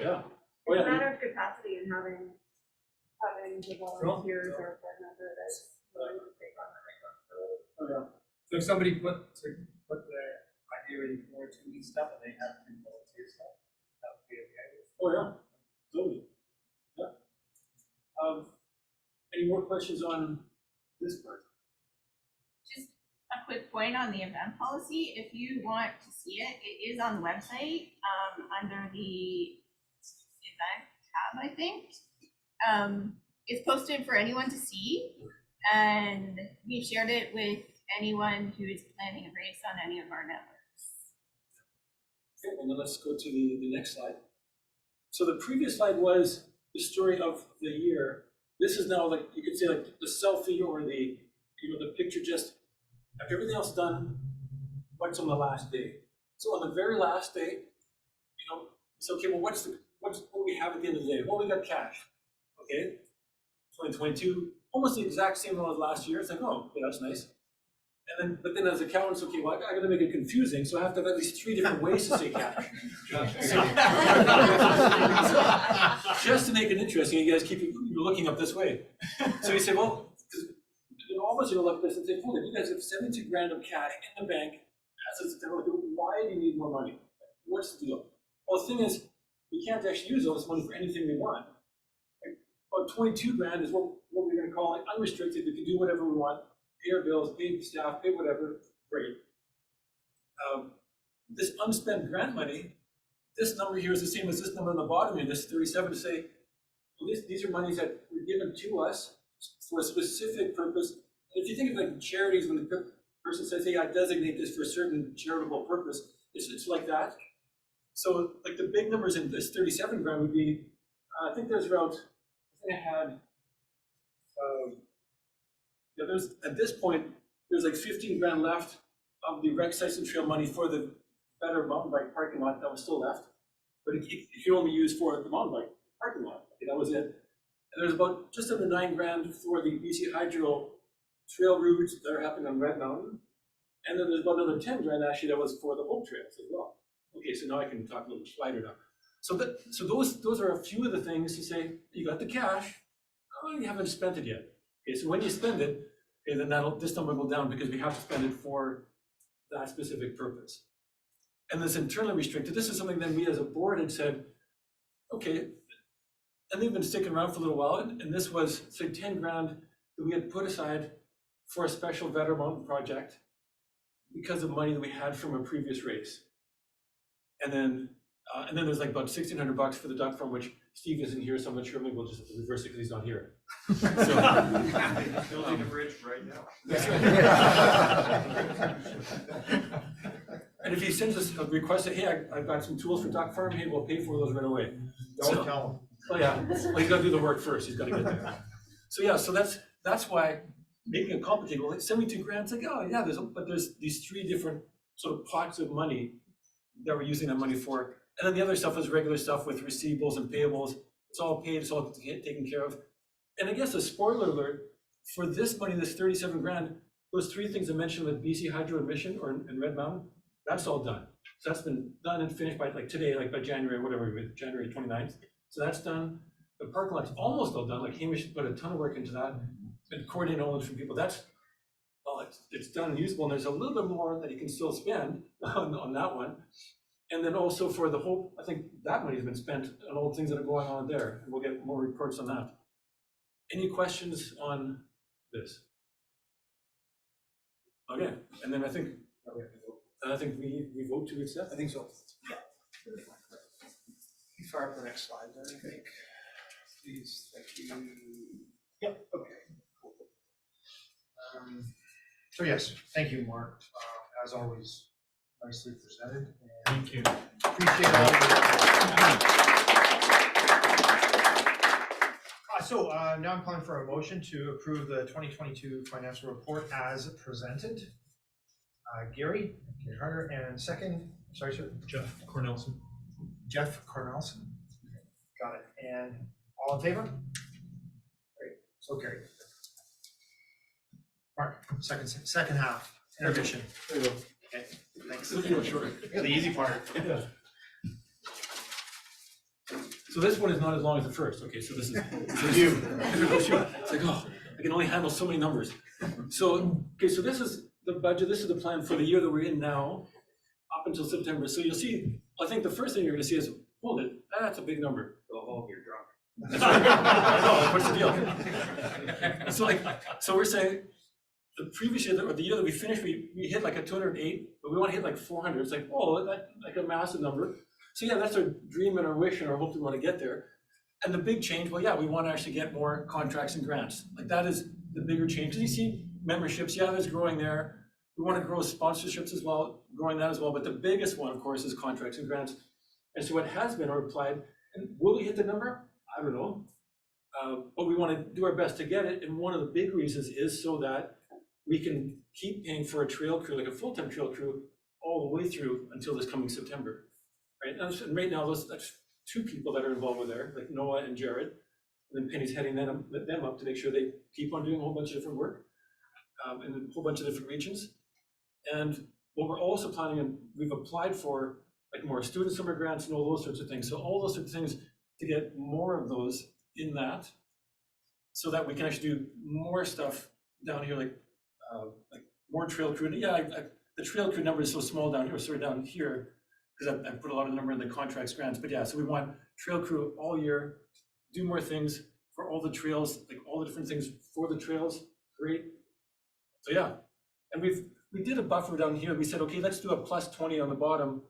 Yeah. It's a matter of capacity and having the volunteers or board member that's willing to take on that. So if somebody put their idea in for 2D stuff and they have to do volunteer stuff, that would be okay. Oh, yeah, totally. Yeah. Any more questions on this part? Just a quick point on the event policy. If you want to see it, it is on the website under the event tab, I think. It's posted for anyone to see, and we shared it with anyone who is planning a race on any of our networks. Okay, and then let's go to the next slide. So the previous slide was the story of the year. This is now like, you could say like the selfie or the, the picture just, after everything else done, what's on the last day. So on the very last day, so okay, well, what we have at the end of the day? Well, we got cash, okay? 2022, almost the exact same amount as last year. It's like, oh, yeah, that's nice. And then, but then as accountants, okay, well, I got to make it confusing, so I have to have at least 3 different ways to say cash. Just to make it interesting, you guys keep looking up this way. So you say, well, all of us are going to look at this and say, hold it, you guys have 72 grand of cash in the bank. Why do you need more money? What's the deal? Well, the thing is, we can't actually use all this money for anything we want. About 22 grand is what we're going to call it unrestricted. We can do whatever we want. Pay our bills, pay staff, pay whatever, great. This unspent grant money, this number here is the same as this number on the bottom here, this 37, to say, well, these are monies that were given to us for a specific purpose. And if you think of like charities, when the person says, hey, I designate this for a certain charitable purpose, it's like that. So like the big numbers in this 37 grand would be, I think there's around, I think I had, yeah, there's, at this point, there's like 15 grand left of the rec sites and trail money for the better mountain bike parking lot that was still left. But it could only use for the mountain bike parking lot. Okay, that was it. And there's about just under 9 grand for the BC Hydro trail routes that are happening on Red Mountain. And then there's about another 10 grand actually that was for the Hope Trails as well. Okay, so now I can talk a little wider now. So those are a few of the things you say, you got the cash, oh, you haven't spent it yet. Okay, so when you spend it, okay, then this number will go down because we have to spend it for that specific purpose. And this internally restricted, this is something that we as a board had said, okay, and they've been sticking around for a little while, and this was, say, 10 grand that we had put aside for a special Vetter Mountain project because of money that we had from a previous race. And then there's like about $1,600 for the duck farm, which Steve isn't here, so I'm not sure, maybe we'll just reverse it because he's not here. So, building a bridge right now. That's right. And if he sends us a request that, hey, I've got some tools for duck farm, hey, we'll pay for those right away. Don't tell him. Oh yeah, well, he's got to do the work first. He's got to get there. So yeah, so that's why making it complicated. Well, like 72 grand, it's like, oh yeah, there's these 3 different sort of pots of money that we're using that money for. And then the other stuff is regular stuff with receivables and payables. It's all paid, it's all taken care of. And I guess a spoiler alert, for this money, this 37 grand, those 3 things I mentioned with BC Hydro and Mission in Red Mountain, that's all done. So that's been done and finished by like today, like by January, whatever, January 29th. So that's done. The parking lot's almost all done. Like Hamish put a ton of work into that and coordinating all the different people. That's, well, it's done and usable. And there's a little bit more that you can still spend on that one. And then also for the Hope, I think that money has been spent on all the things that are going on there. And we'll get more reports on that. Any questions on this? Okay, and then I think we vote to accept. I think so. Yeah. Fire up the next slide there, I think. Please, thank you. Yep, okay, cool. So yes, thank you, Mark. As always, nicely presented. And thank you. Appreciate all your So now I'm calling for a motion to approve the 2022 financial report as presented. Gary Harder, and second, sorry, sir? Jeff Cornelson. Jeff Cornelson. Got it. And all in favor? Great. So carried. Mark, second half, intermission. There you go. Okay, thanks. The easy part. Yeah. So this one is not as long as the first. Okay, so this is you. It's like, oh, I can only handle so many numbers. So, okay, so this is the budget. This is the plan for the year that we're in now, up until September. So you'll see, I think the first thing you're gonna see is, hold it, that's a big number. Go home, you're drunk. That's right. What's the deal? It's like, so we're saying, the previous year, or the year that we finished, we hit like a 208, but we want to hit like 400. It's like, oh, that's like a massive number. So yeah, that's our dream and our wish and our hope we want to get there. And the big change, well, yeah, we want to actually get more contracts and grants. Like that is the bigger change. Because you see memberships, yeah, there's growing there. We want to grow sponsorships as well, growing that as well. But the biggest one, of course, is contracts and grants. And so what has been applied, and will we hit the number? I don't know. But we want to do our best to get it. And one of the big reasons is so that we can keep paying for a trail crew, like a full-time trail crew, all the way through until this coming September. Right? And right now, that's 2 people that are involved with there, like Noah and Jared. And then Penny's heading them up to make sure they keep on doing a whole bunch of different work in a whole bunch of different regions. And what we're also planning, and we've applied for like more student summer grants and all those sorts of things. So all those sorts of things to get more of those in that, so that we can actually do more stuff down here, like more trail crew. Yeah, the trail crew number is so small down here, sorry, down here, because I put a lot of number in the contracts grants. But yeah, so we want trail crew all year, do more things for all the trails, like all the different things for the trails. Great. So yeah, and we did a buffer down here. We said, okay, let's do a +20 on the bottom,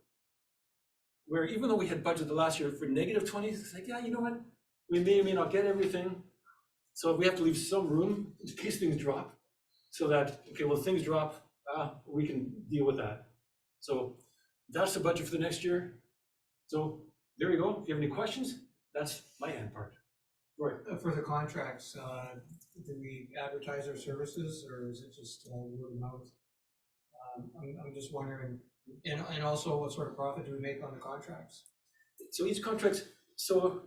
where even though we had budgeted the last year for -20, it's like, yeah, you know what? We may or may not get everything. So we have to leave some room in case things drop, so that, okay, well, things drop, we can deal with that. So that's the budget for the next year. So there you go. If you have any questions, that's my hand part. Roy. For the contracts, do we advertise our services, or is it just word of mouth? I'm just wondering, and also what sort of profit do we make on the contracts? So each contract, so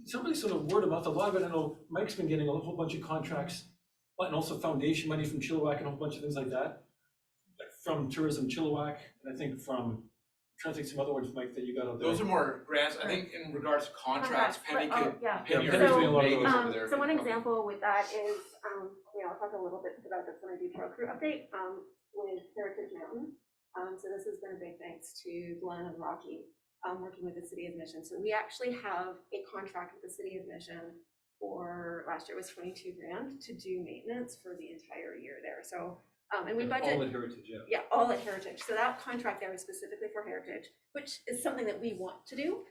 somebody sort of word of mouth, a lot of it, I know Mike's been getting a whole bunch of contracts, and also foundation money from Chilliwack and a whole bunch of things like that. Like from Tourism Chilliwack, and I think from, I'm trying to think some other ones, Mike, that you got out there. Those are more grants, I think in regards to contracts, Penny could. Yeah. Penny Penny's doing a lot of Megan's those. over there. So one example with that is, I'll talk a little bit about this when I do Trail Crew update, with Heritage Mountain. So this has been a big thanks to Glenn and Rocky, working with the City of Mission. So we actually have a contract with the City of Mission for, last year was 22 grand to do maintenance for the entire year there. So, and we budget. All at Heritage, yeah. Yeah, all at Heritage. So that contract there is specifically for Heritage, which is something that we want to do.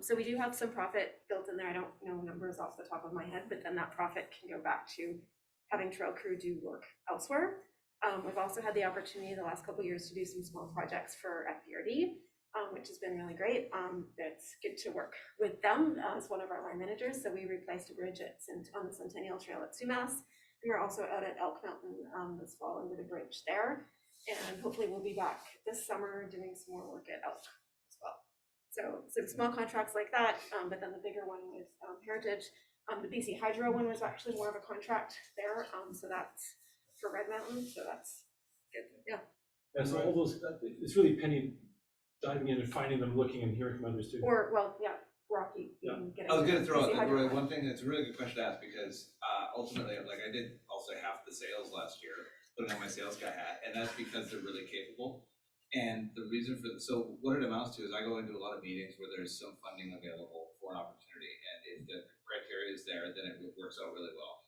So we do have some profit built in there. I don't know numbers off the top of my head, but then that profit can go back to having Trail Crew do work elsewhere. We've also had the opportunity the last couple of years to do some small projects for FVRD, which has been really great. It's good to work with them as one of our line managers. So we replaced a bridge on the Centennial Trail at Sumas. And we're also out at Elk Mountain this fall and did a bridge there. And hopefully we'll be back this summer doing some more work at Elk as well. So some small contracts like that, but then the bigger one with Heritage. The BC Hydro one was actually more of a contract there. So that's for Red Mountain, so that's good, yeah. Yeah, so all those, it's really Penny diving in and finding them, looking and hearing from others too. Or, well, yeah, Rocky. Yeah. I was gonna throw out one thing that's a really good question to ask, because ultimately, like, I did also half the sales last year, putting on my sales guy hat, and that's because they're really capable. And the reason for, so what it amounts to is I go into a lot of meetings where there's some funding available for an opportunity, and if the criteria is there, then it works out really well.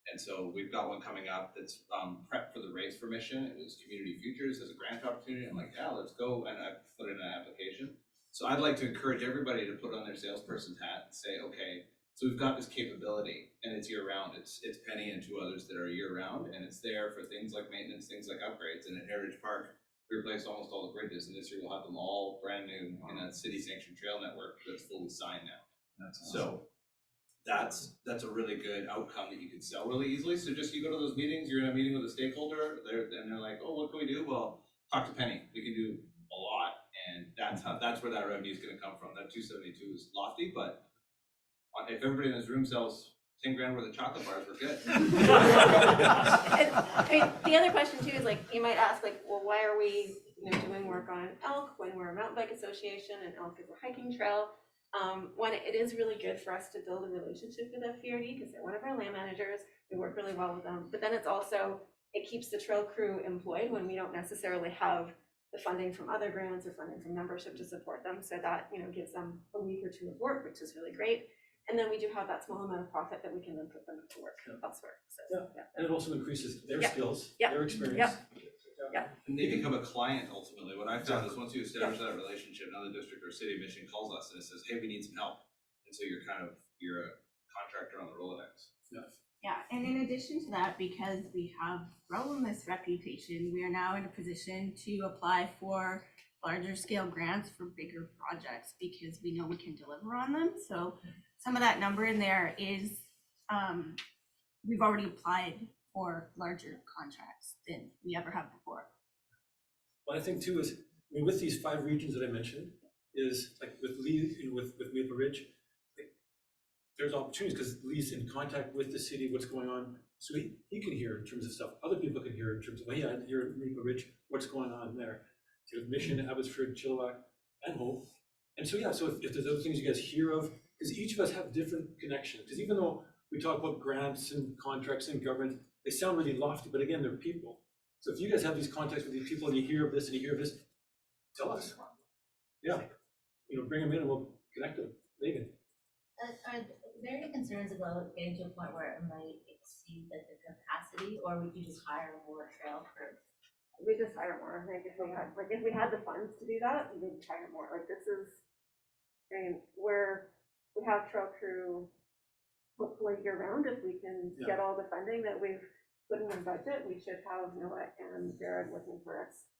And so we've got one coming up that's prep for the race for Mission. It was Community Futures as a grant opportunity. I'm like, yeah, let's go. And I put in an application. So I'd like to encourage everybody to put on their salesperson's hat and say, okay, so we've got this capability and it's year round. It's Penny and two others that are year round, and it's there for things like maintenance, things like upgrades. And at Heritage Park, we replaced almost all the bridges, and this year we'll have them all brand new in a city sanctioned trail network that's fully signed now. That's awesome. So that's a really good outcome that you can sell really easily. So just you go to those meetings, you're in a meeting with a stakeholder, and they're like, oh, what can we do? Well, talk to Penny. We can do a lot, and that's where that revenue is going to come from. That 272 is lofty, but if everybody in this room sells 10 grand worth of chocolate bars, we're good. I mean, the other question too is, like, you might ask, like, well, why are we doing work on Elk when we're a mountain bike association and Elk is a hiking trail? One, it is really good for us to build a relationship with FVRD because they're one of our land managers. We work really well with them. But then it's also, it keeps the trail crew employed when we don't necessarily have the funding from other grants or funding from membership to support them. So that, gives them a week or two of work, which is really great. And then we do have that small amount of profit that we can then put them to work elsewhere. So, yeah. And it also increases their Yeah. skills, Yeah. their experience. Yeah. Yeah. And they become a client ultimately. What I found is once you establish that relationship, another district or city of Mission calls us and it says, hey, we need some help. And so you're a contractor on the Rolodex. Yeah. Yeah, and in addition to that, because we have grown this reputation, we are now in a position to apply for larger scale grants for bigger projects because we know we can deliver on them. So some of that number in there is, we've already applied for larger contracts than we ever have before. What I think too is, with these 5 regions that I mentioned, is like with Lee, with Maple Ridge, there's opportunities because Lee's in contact with the city, what's going on. So he can hear in terms of stuff. Other people can hear in terms of, well, yeah, you're at Maple Ridge, what's going on there. So Mission, Abbotsford, Chilliwack, and Hope. And so, yeah, so if there's other things you guys hear of, because each of us have different connections. Because even though we talk about grants and contracts and government, they sound really lofty, but again, they're people. So if you guys have these contacts with these people and you hear of this and you hear of this, tell us. Yeah, bring them in and we'll connect them. Megan. Are there any concerns about getting to a point where it might exceed the capacity, or would you just hire more trail crew? we just hire more. Like if we had the funds to do that, we would hire more. Like this is, I mean, we have trail crew hopefully year round if we can get all the funding that we've put in the budget. We should have Noah and Jared working for us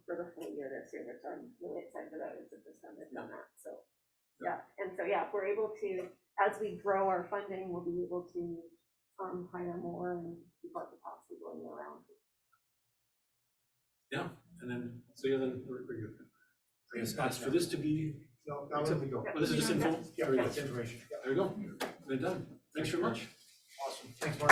for the full year this year, which I'm really excited about. It's the first time they've done that. So if we're able to, as we grow our funding, we'll be able to hire more and keep our capacity going around. Yeah, and then, so yeah, then we're good. I guess that's for this to be. No, that would be go. Well, this is just info? Yeah, Very good. that's information. Yeah. There we go. We're done. Thanks very much. Awesome. Thanks, Mark.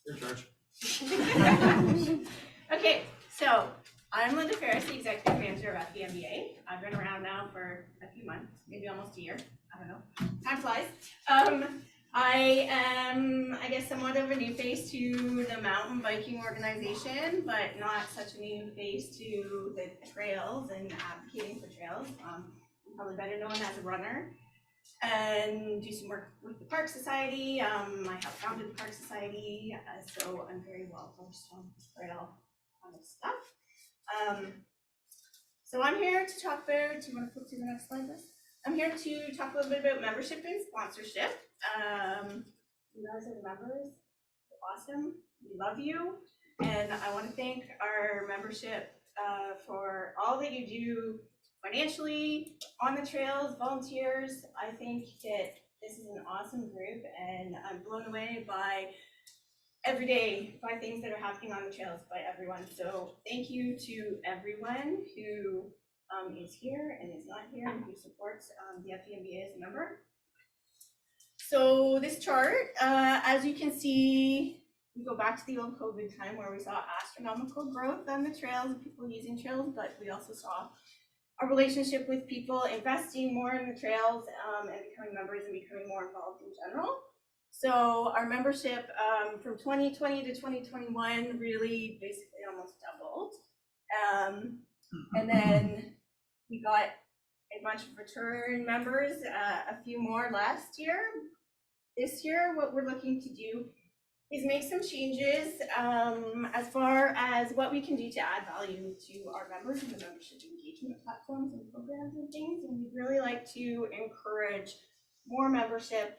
You're in charge. Okay, so I'm Linda Ferris, the executive manager of FVMBA. I've been around now for a few months, maybe almost a year. I don't know. Time flies. I am, I guess, somewhat of a new face to the mountain biking organization, but not such a new face to the trails and advocating for trails. I'm probably better known as a runner and do some work with the Park Society. I helped founded the Park Society, so I'm very well versed on trail kind of stuff. So I'm here to talk about, do you want to flip to the next slide, Liz? I'm here to talk a little bit about membership and sponsorship. You guys are the members, you're awesome, we love you, and I want to thank our membership for all that you do financially, on the trails, volunteers. I think that this is an awesome group, and I'm blown away by every day by things that are happening on the trails by everyone. So thank you to everyone who is here and is not here and who supports the FVMBA as a member. So this chart, as you can see, we go back to the old COVID time where we saw astronomical growth on the trails and people using trails, but we also saw a relationship with people investing more in the trails and becoming members and becoming more involved in general. So our membership from 2020 to 2021 really basically almost doubled. And then we got a bunch of return members, a few more last year. This year, what we're looking to do is make some changes as far as what we can do to add value to our members and the membership engagement platforms and programs and things. And we'd really like to encourage more membership.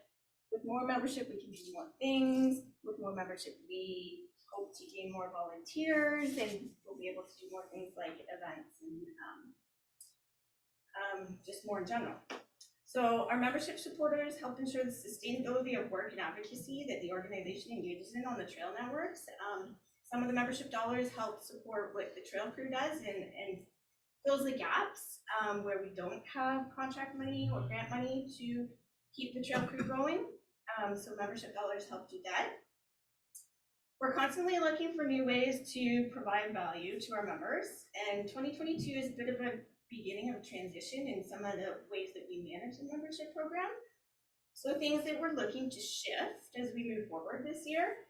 With more membership, we can do more things. With more membership, we hope to gain more volunteers, and we'll be able to do more things like events and just more in general. So our membership supporters help ensure the sustainability of work and advocacy that the organization engages in on the trail networks. Some of the membership dollars help support what the trail crew does and fills the gaps where we don't have contract money or grant money to keep the trail crew going. So membership dollars help do that. We're constantly looking for new ways to provide value to our members, and 2022 is a bit of a beginning of a transition in some of the ways that we manage the membership program. So things that we're looking to shift as we move forward this year.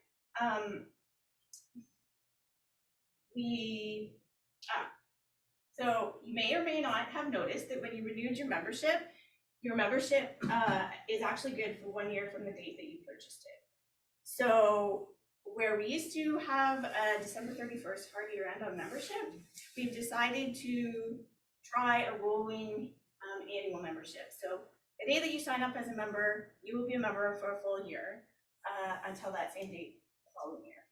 So you may or may not have noticed that when you renewed your membership is actually good for 1 year from the date that you purchased it. So where we used to have a December 31st hard year end on membership, we've decided to try a rolling annual membership. So the day that you sign up as a member, you will be a member for a full year until that same date the following year.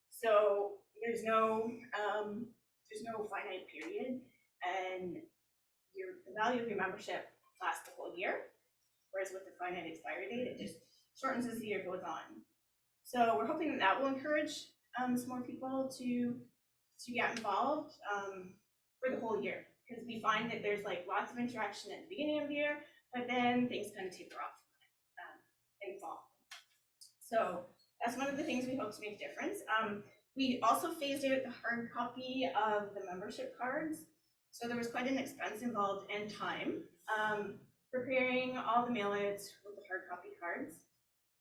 So there's no finite period, and the value of your membership lasts the whole year, whereas with the finite expiry date, it just shortens as the year goes on. So we're hoping that will encourage some more people to get involved for the whole year, because we find that there's like lots of interaction at the beginning of the year, but then things kind of taper off in fall. So that's one of the things we hope to make a difference. We also phased out the hard copy of the membership cards. So there was quite an expense involved and time preparing all the mailouts with the hard copy cards.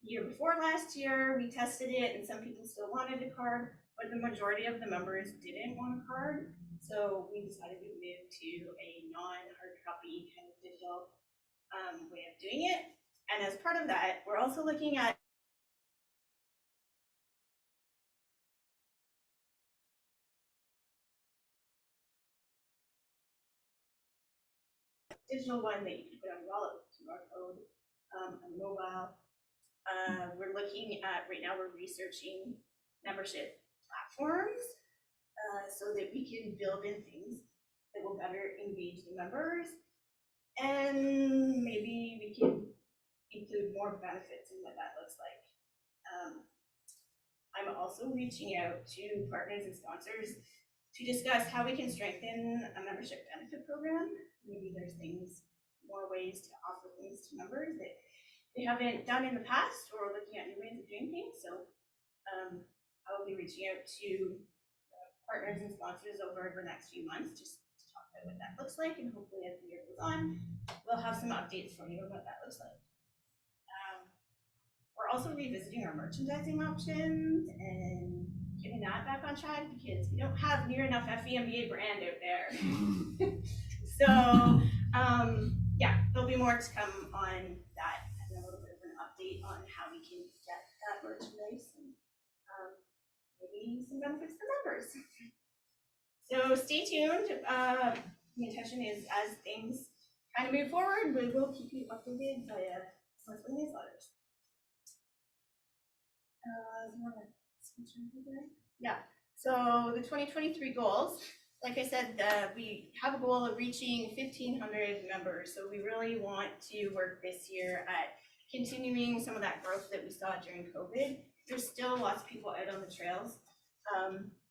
The year before last year, we tested it and some people still wanted a card, but the majority of the members didn't want a card. So we decided we'd move to a non-hard copy kind of digital way of doing it. And as part of that, we're also looking at digital one that you can put on your wallet with QR code, on mobile. We're looking at, right now we're researching membership platforms so that we can build in things that will better engage the members. And maybe we can include more benefits in what that looks like. I'm also reaching out to partners and sponsors to discuss how we can strengthen a membership benefit program. Maybe there's things, more ways to offer things to members that they haven't done in the past, or looking at new ways of doing things. So I will be reaching out to partners and sponsors over the next few months just to talk about what that looks like, and hopefully as the year goes on, we'll have some updates for you on what that looks like. We're also revisiting our merchandising options and getting that back on track because we don't have near enough FVMBA brand out there. So yeah, there'll be more to come on that, and a little bit of an update on how we can get that merchandise and maybe some benefits for members. So stay tuned. The intention is, as things kind of move forward, we will keep you updated via monthly newsletters. Yeah, so the 2023 goals, like I said, we have a goal of reaching 1,500 members. So we really want to work this year at continuing some of that growth that we saw during COVID. There's still lots of people out on the trails.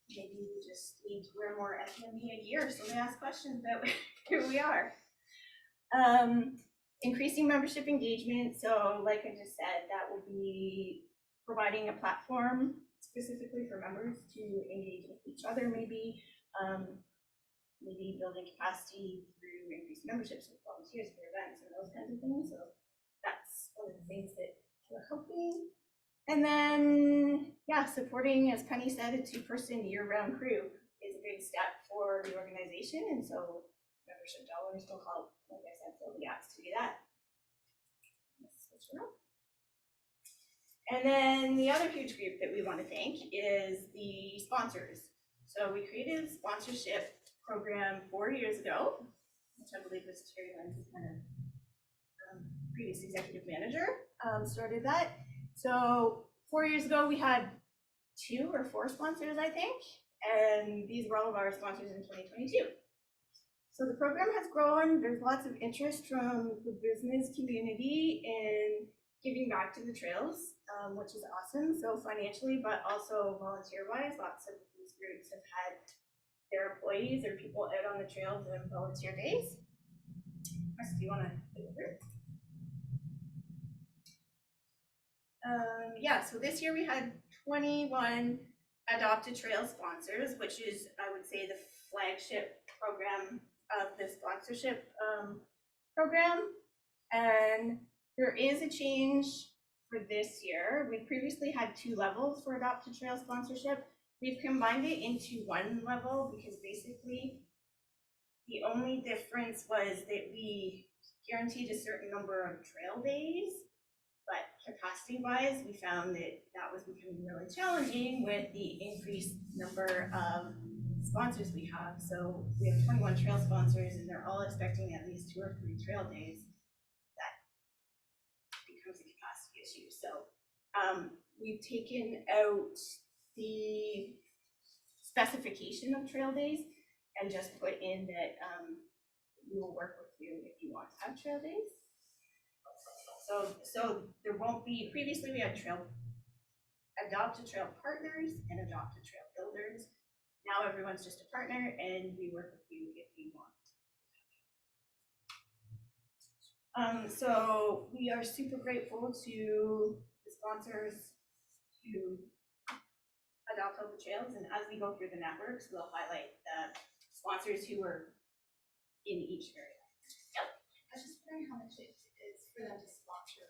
Maybe we just need to wear more FVMBA gear so they ask questions about who we are. Increasing membership engagement. So like I just said, that will be providing a platform specifically for members to engage with each other, maybe building capacity through increased memberships with volunteers for events and those kinds of things. So that's one of the things that we're hoping. And then, yeah, supporting, as Penny said, a 2-person year-round crew is a big step for the organization, and so membership dollars will help, like I said, fill the gaps to do that. Let's switch it up. And then the other huge group that we want to thank is the sponsors. So we created a sponsorship program 4 years ago, which I believe was Terry Lynn's kind of previous executive manager started that. So 4 years ago, we had 2 or 4 sponsors, I think, and these were all of our sponsors in 2022. So the program has grown. There's lots of interest from the business community in giving back to the trails, which is awesome. So financially, but also volunteer-wise, lots of these groups have had their employees or people out on the trails on volunteer days. Chris, do you want to go through? Yeah, so this year we had 21 Adopt a Trail sponsors, which is, I would say, the flagship program of the sponsorship program. And there is a change for this year. We previously had 2 levels for Adopt a Trail sponsorship. We've combined it into 1 level because basically the only difference was that we guaranteed a certain number of trail days, but capacity-wise, we found that that was becoming really challenging with the increased number of sponsors we have. So we have 21 trail sponsors, and they're all expecting at least 2 or 3 trail days. That becomes a capacity issue. So we've taken out the specification of trail days and just put in that we will work with you if you want to have trail days. So there won't be, previously we had Adopt a Trail partners and Adopt a Trail builders. Now everyone's just a partner and we work with you if you want. So we are super grateful to the sponsors to Adopt all the Trails, and as we go through the networks, we'll highlight the sponsors who were in each area. Yep. I was just wondering how much it is for them to sponsor.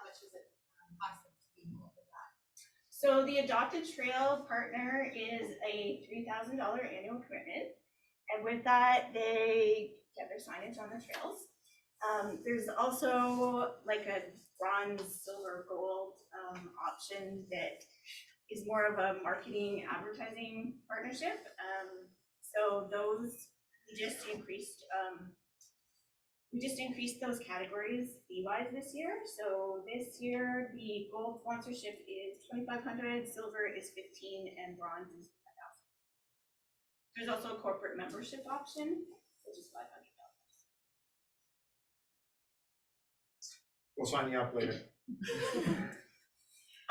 How much is it cost them to be involved with that? So the Adopted Trail partner is a $3,000 annual commitment, and with that, they get their signage on the trails. There's also like a bronze, silver, gold option that is more of a marketing advertising partnership. So those we just increased those categories fee-wise this year. So this year the gold sponsorship is $2,500, silver is $15, and bronze is $1,000. There's also a corporate membership option, which is $500. We'll sign you up later.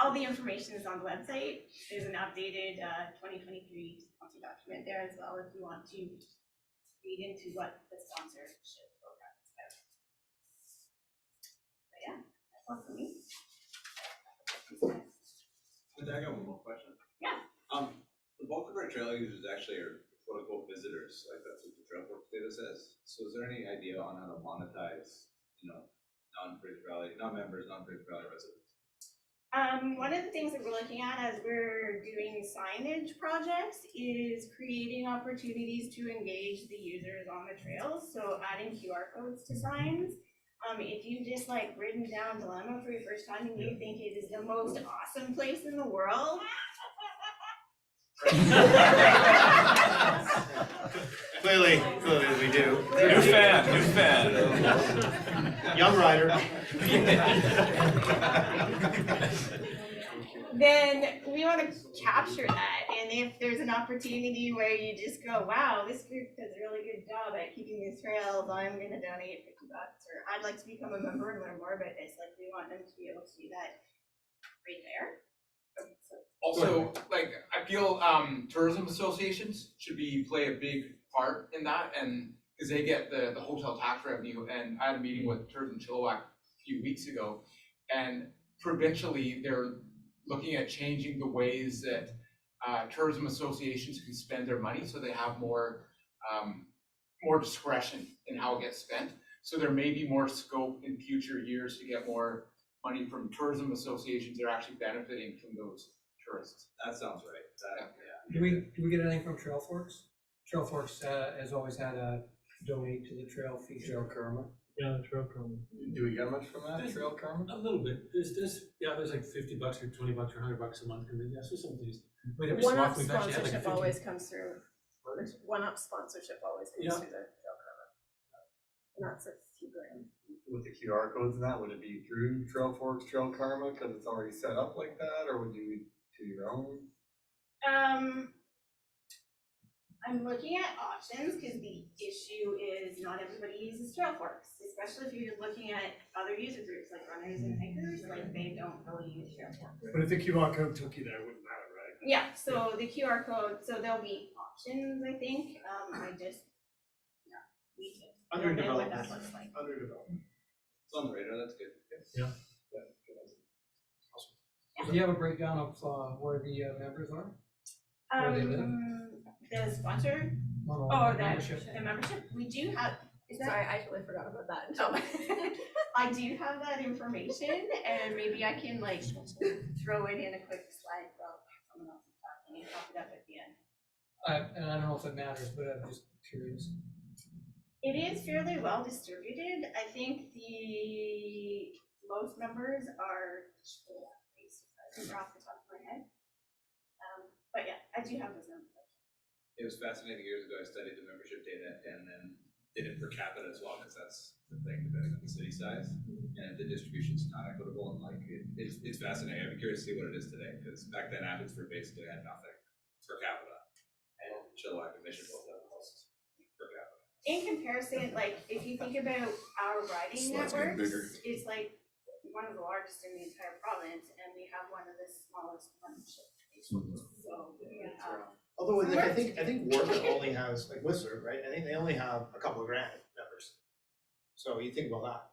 All the information is on the website. There's an updated 2023 sponsor document there as well if you want to read into what the sponsorship program is about. But yeah, that's all for me. I got one more question. Yeah. The bulk of our trail users actually are quote unquote visitors, like that's what the Trailforks data says. So is there any idea on how to monetize, non-Fraser Valley, non-members, non-Fraser Valley residents? One of the things that we're looking at as we're doing signage projects is creating opportunities to engage the users on the trails. So adding QR codes to signs. If you've just like ridden down Dilemma for your first time and you think it is the most awesome place in the world. Clearly we do. New fan. Young rider. Then we want to capture that, and if there's an opportunity where you just go, wow, this group does a really good job at keeping these trails, I'm going to donate $50, or I'd like to become a member and learn more about this, like we want them to be able to do that right there. Also, like, I feel tourism associations should play a big part in that, and because they get the hotel tax revenue. And I had a meeting with Tourism Chilliwack a few weeks ago, and provincially they're looking at changing the ways that tourism associations can spend their money, so they have more discretion in how it gets spent. So there may be more scope in future years to get more money from tourism associations that are actually benefiting from those tourists. That sounds right. Do we get anything from Trailforks? Trailforks has always had a donate to the trail fee. Trail Karma. Yeah, the Trail Karma. Do we get much from that, Trail Karma? A little bit. There's like $50 or $20 or $100 a month, and then so some things. One-up sponsorship always comes through. One-up sponsorship always comes through the Trail Karma. And that's a few grand. With the QR codes and that, would it be through Trailforks, Trail Karma, because it's already set up like that, or would you do your own? I'm looking at options because the issue is not everybody uses Trailforks, especially if you're looking at other user groups like runners and hikers, like they don't really use Trailforks. But if the QR code took you there, it wouldn't matter, right? Yeah, so the QR code, so there'll be options, I think. Underdevelopment. What that looks like. Underdevelopment. It's on the radar, that's good. Yeah. Do you have a breakdown of where the members are? Where they live? The sponsor, the the membership, we do have, Sorry, I totally forgot about that. I do have that information, and maybe I can like throw it in a quick slide while someone else is talking and pop it up at the end. And I don't know if it matters, but I'm just curious. It is fairly well distributed. I think the most members are off the top of my head. But yeah, I do have those numbers. It was fascinating. Years ago, I studied the membership data and then did it per capita as well, because that's the thing, depending on the city size. And the distribution's not equitable, and like it's fascinating. I'd be curious to see what it is today, because back then Abbotsford basically had nothing per capita, and Chilliwack and Mission both have the most per capita. In comparison, like if you think about our riding networks, it's like one of the largest in the entire province, and we have one of the smallest membership stations. So although I think Warburg only has, like Whistler, right? I think they only have a couple of grand members. So you think about that.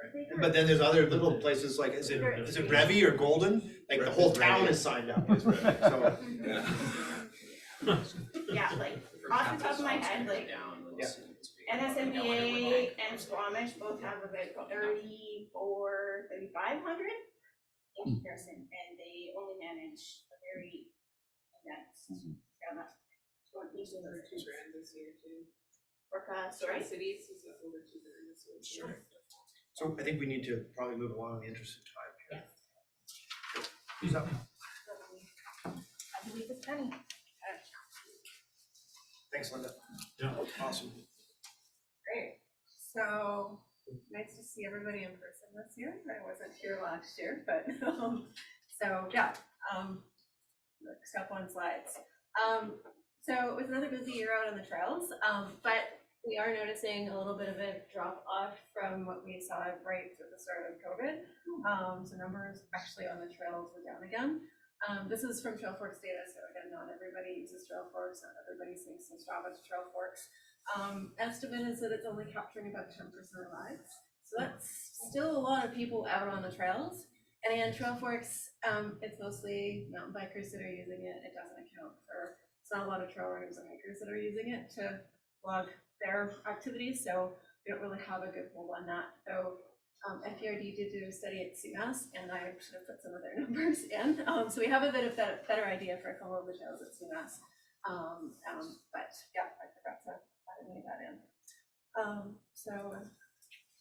Right? But then there's other little places like is it Revy or Golden? Like the whole town is signed up as Revy. So yeah, like off the top of my head, like NSMBA and Squamish both have about 3,500 in comparison, and they only manage a very dense. Each of the 2 grand this year too. forecast, Story right? Cities is over to there this week. Sure. So I think we need to probably move along in the interest of time here. Who's up? I believe it's Penny. Thanks, Linda. Yeah. Awesome. Great. So nice to see everybody in person this year. I wasn't here last year, but so yeah. Next up on slides. So it was another busy year out on the trails, but we are noticing a little bit of a drop off from what we saw right at the start of COVID. So numbers actually on the trails were down again. This is from Trailforks data, so again, not everybody uses Trailforks, not everybody syncs some Strava to Trailforks. Estimate is that it's only capturing about 10% of rides. So that's still a lot of people out on the trails. And again, Trailforks, it's mostly mountain bikers that are using it. It doesn't account for, it's not a lot of trail runners and hikers that are using it to log their activities. So we don't really have a good hold on that. So FVRD did do a study at CMAS, and I should have put some of their numbers in. So we have a bit of a better idea for a couple of the trails at CMAS. But yeah, I forgot to add that in. So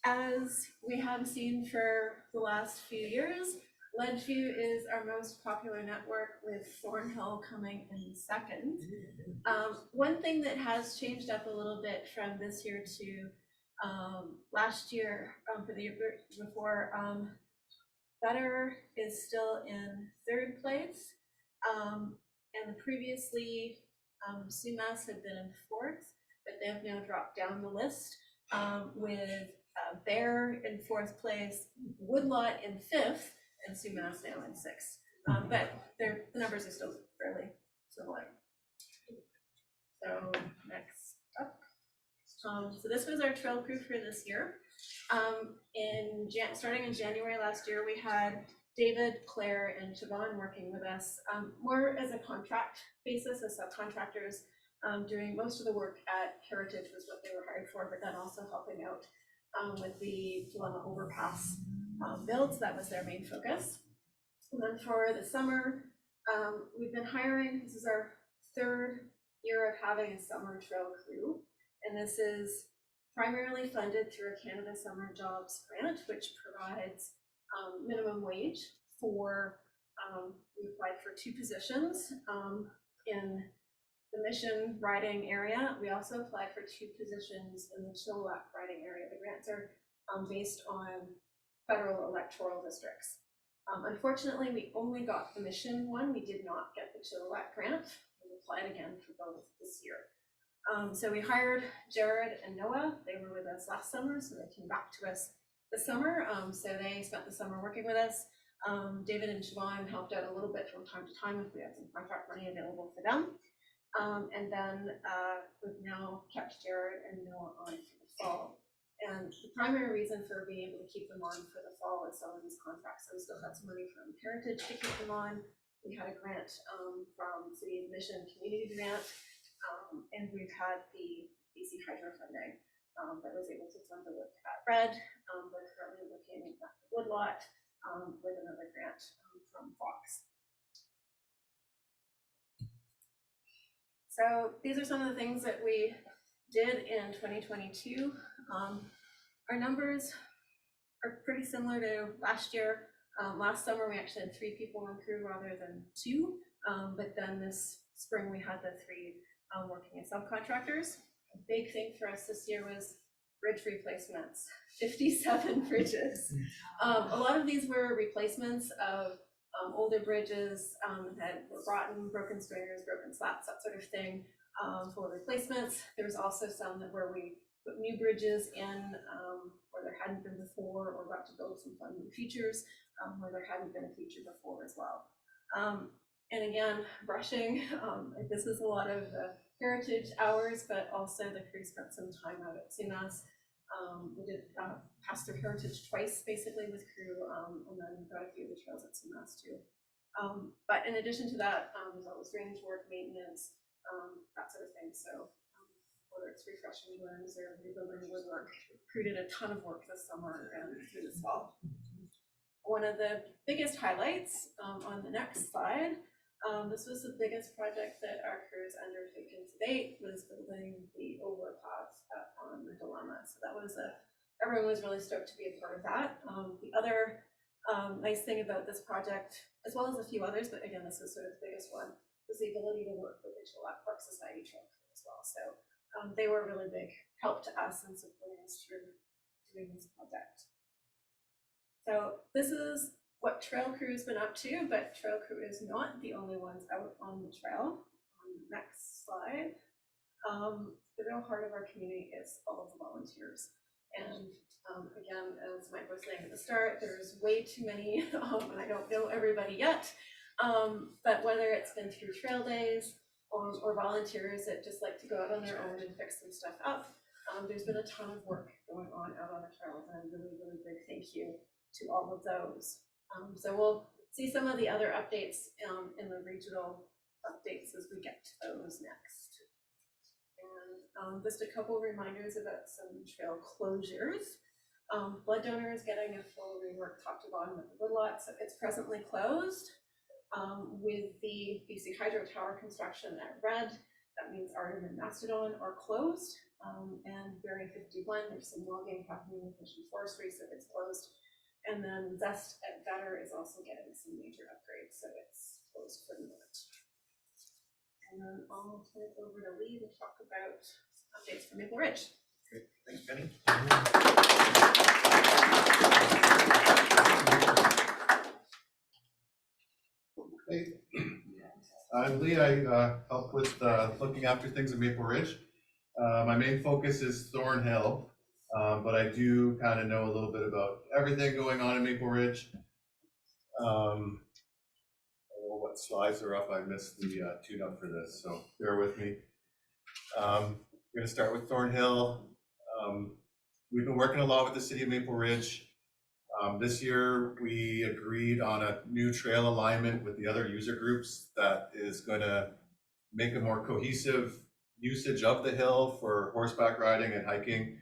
as we have seen for the last few years, Ledgeview is our most popular network, with Thornhill coming in second. One thing that has changed up a little bit from this year to last year, for the year before, Better is still in third place, and previously CMAS had been in fourth, but they have now dropped down the list, with Bear in fourth place, Woodlot in fifth, and CMAS now in sixth. But the numbers are still fairly similar. So next up. So this was our trail crew for this year. Starting in January last year, we had David, Claire, and Siobhan working with us, more as a contract basis, as subcontractors, doing most of the work at Heritage was what they were hired for, but then also helping out with the Dilemma Overpass builds. That was their main focus. And then for the summer, we've been hiring, this is our third year of having a summer trail crew. And this is primarily funded through a Canada Summer Jobs grant, which provides minimum wage for, we applied for 2 positions in the Mission riding area. We also applied for 2 positions in the Chilliwack riding area. The grants are based on federal electoral districts. Unfortunately, we only got the Mission one. We did not get the Chilliwack grant. We applied again for both this year. So we hired Jared and Noah. They were with us last summer, so they came back to us this summer. So they spent the summer working with us. David and Siobhan helped out a little bit from time to time if we had some contract money available for them. And then we've now kept Jared and Noah on for the fall. And the primary reason for being able to keep them on for the fall is some of these contracts. So we still had some money from Heritage to keep them on. We had a grant from City of Mission Community Grant. And we've had the BC Hydro funding that was able to fund the work at Red. We're currently looking at the Woodlot with another grant from Fox. So these are some of the things that we did in 2022. Our numbers are pretty similar to last year. Last summer we actually had 3 people on crew rather than 2, but then this spring we had the 3 working as subcontractors. A big thing for us this year was bridge replacements, 57 bridges. A lot of these were replacements of older bridges that were rotten, broken stringers, broken slats, that sort of thing, for replacements. There was also some that where we put new bridges in where there hadn't been before, or got to build some fun new features where there hadn't been a feature before as well. And again, brushing, this is a lot of the Heritage hours, but also the crew spent some time out at CMAS. We did pass through Heritage twice, basically, with crew, and then got a few of the trails at CMAS too. But in addition to that, there's always drainage work, maintenance, that sort of thing. So whether it's refreshing limbs or rebuilding woodwork, crew did a ton of work this summer and through this fall. One of the biggest highlights on the next slide This was the biggest project that our crew has undertaken to date, was building the overpass on the Dilemma. So that was everyone was really stoked to be a part of that. The other nice thing about this project, as well as a few others, but again, this is sort of the biggest one, was the ability to work with the Gillette Park Society Trail Crew as well. So they were a really big help to us in supporting us through doing this project. So this is what Trail Crew has been up to, but Trail Crew is not the only ones out on the trail. Next slide. The real heart of our community is all of the volunteers. And again, as Mike was saying at the start, there's way too many, and I don't know everybody yet, but whether it's been through trail days or volunteers that just like to go out on their own and fix some stuff up, there's been a ton of work going on out on the trails, and a really, really big thank you to all of those. So we'll see some of the other updates in the regional updates as we get to those next. And just a couple reminders about some trail closures. Blood donor is getting a full rework top to bottom of the woodlot, so it's presently closed. With the BC Hydro Tower construction at Red, that means Artem and Mastodon are closed. And Bearing 51, there's some logging happening with Mission Forestry, so it's closed. And then Zest at Vetter is also getting some major upgrades, so it's closed for the moment. And then I'll turn it over to Lee to talk about updates for Maple Ridge. Great, thanks, Penny. Hey, I'm Lee. I help with looking after things in Maple Ridge. My main focus is Thornhill, but I do kind of know a little bit about everything going on in Maple Ridge. I don't know what slides are up. I missed the tune-up for this, so bear with me. I'm going to start with Thornhill. We've been working a lot with the city of Maple Ridge. This year, we agreed on a new trail alignment with the other user groups that is going to make a more cohesive usage of the hill for horseback riding and hiking.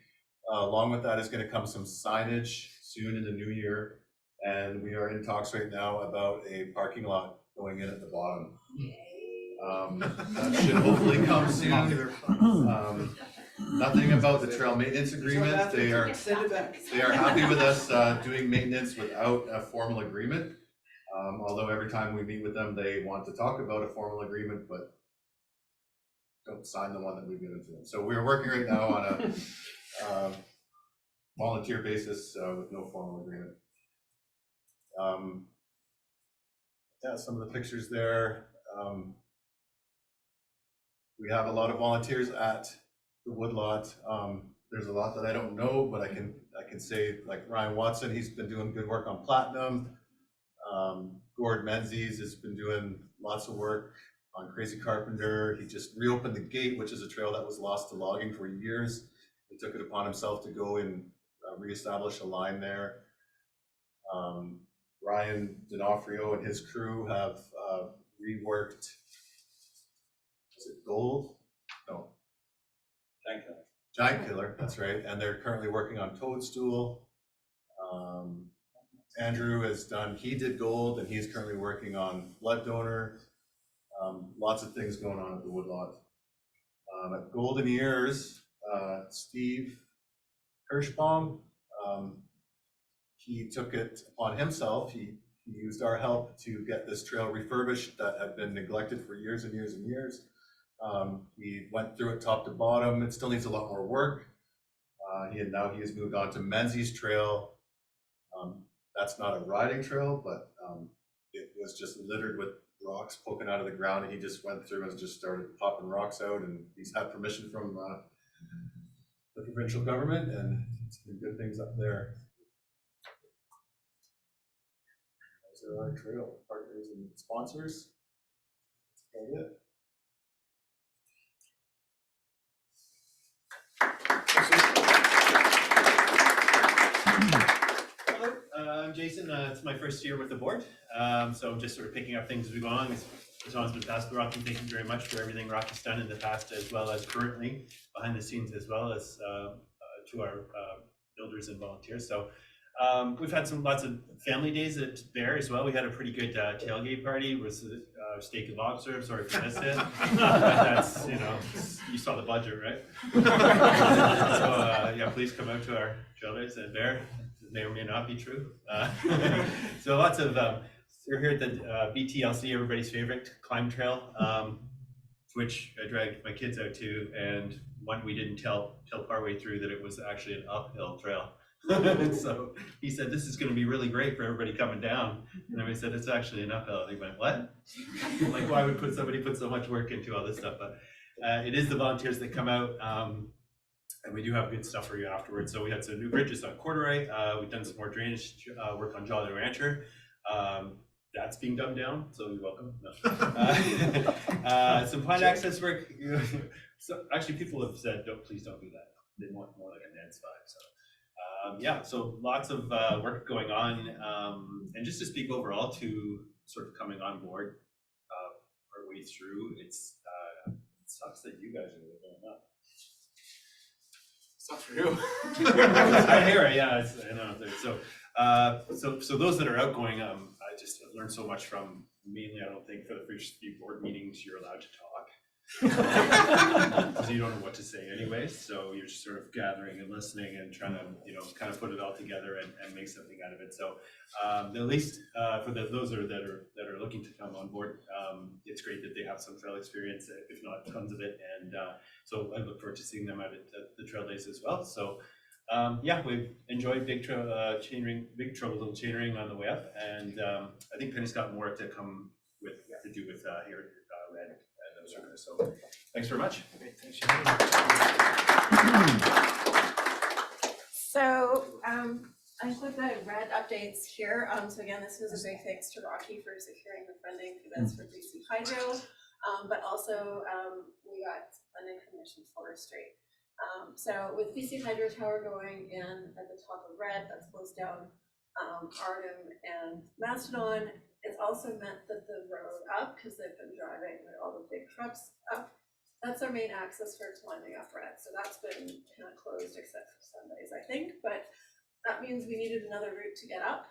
Along with that is going to come some signage soon in the new year. And we are in talks right now about a parking lot going in at the bottom. That should hopefully come soon. Nothing about the trail maintenance agreement. They are happy with us doing maintenance without a formal agreement. Although every time we meet with them, they want to talk about a formal agreement, but don't sign the one that we've given to them. So we're working right now on a volunteer basis with no formal agreement. Yeah, some of the pictures there. We have a lot of volunteers at the woodlot. There's a lot that I don't know, but I can say, like Ryan Watson, he's been doing good work on Platinum. Gord Menzies has been doing lots of work on Crazy Carpenter. He just reopened the gate, which is a trail that was lost to logging for years. He took it upon himself to go and reestablish a line there. Ryan D'Onofrio and his crew have reworked, is it Gold? No. Giant Killer, that's right. And they're currently working on Toadstool. Andrew he did Gold, and he's currently working on Blood Donor. Lots of things going on at the woodlot. At Golden Ears, Steve Kirschbaum, he took it upon himself. He used our help to get this trail refurbished that had been neglected for years and years and years. He went through it top to bottom. It still needs a lot more work. Now he has moved on to Menzies Trail. That's not a riding trail, but it was just littered with rocks poking out of the ground, and he just went through and just started popping rocks out, and he's had permission from the provincial government, and it's been good things up there. Those are our trail partners and sponsors. That's about it. Hello, I'm Jason. It's my first year with the board, so I'm just sort of picking up things as we go on. As long as we've passed the Rocky, thank you very much for everything Rocky's done in the past, as well as currently behind the scenes, as well as to our builders and volunteers. So we've had lots of family days at Bear as well. We had a pretty good tailgate party. It was steak and lobster, sorry if you missed it. That's, you saw the budget, right? So, yeah, please come out to our trail days at Bear. It may or may not be true. So lots of, we're here at the BTLC, everybody's favorite climb trail, which I dragged my kids out to, and one we didn't tell partway through that it was actually an uphill trail. So he said, this is going to be really great for everybody coming down. And then we said, it's actually an uphill. And he went, what? Like, why would somebody put so much work into all this stuff? But it is the volunteers that come out, and we do have good stuff for you afterwards. So we had some new bridges on Corduroy. We've done some more drainage work on Jolly Rancher. That's being dumbed down, so you're welcome. No. Some plant access work. So actually, people have said, please don't do that. They want more like a Ned's vibe. So. Yeah, so lots of work going on, and just to speak overall to sort of coming on board partway through, it sucks that you guys are going up. Sucks for you. I hear it, yeah, I know. So those that are outgoing, I just learned so much from, mainly I don't think for the first few board meetings you're allowed to talk. Because you don't know what to say anyways, so you're just sort of gathering and listening and trying to kind of put it all together and make something out of it. So at least for those that are looking to come on board, it's great that they have some trail experience, if not tons of it, and so I look forward to seeing them out at the trail days as well. So yeah, we've enjoyed Big Trouble Little Chainring on the way up, and I think Penny's got more to come to do with here at Red. So thanks very much. Great, thanks. So I put the red updates here. So again, this was a big thanks to Rocky for securing the funding for this for BC Hydro, but also we got funding from Mission Forestry. So with BC Hydro Tower going in at the top of red, that's closed down Arnhem and Mastodon. It's also meant that the road up, because they've been driving all the big trucks up, that's our main access for climbing up red. So that's been kind of closed except for Sundays, I think. But that means we needed another route to get up.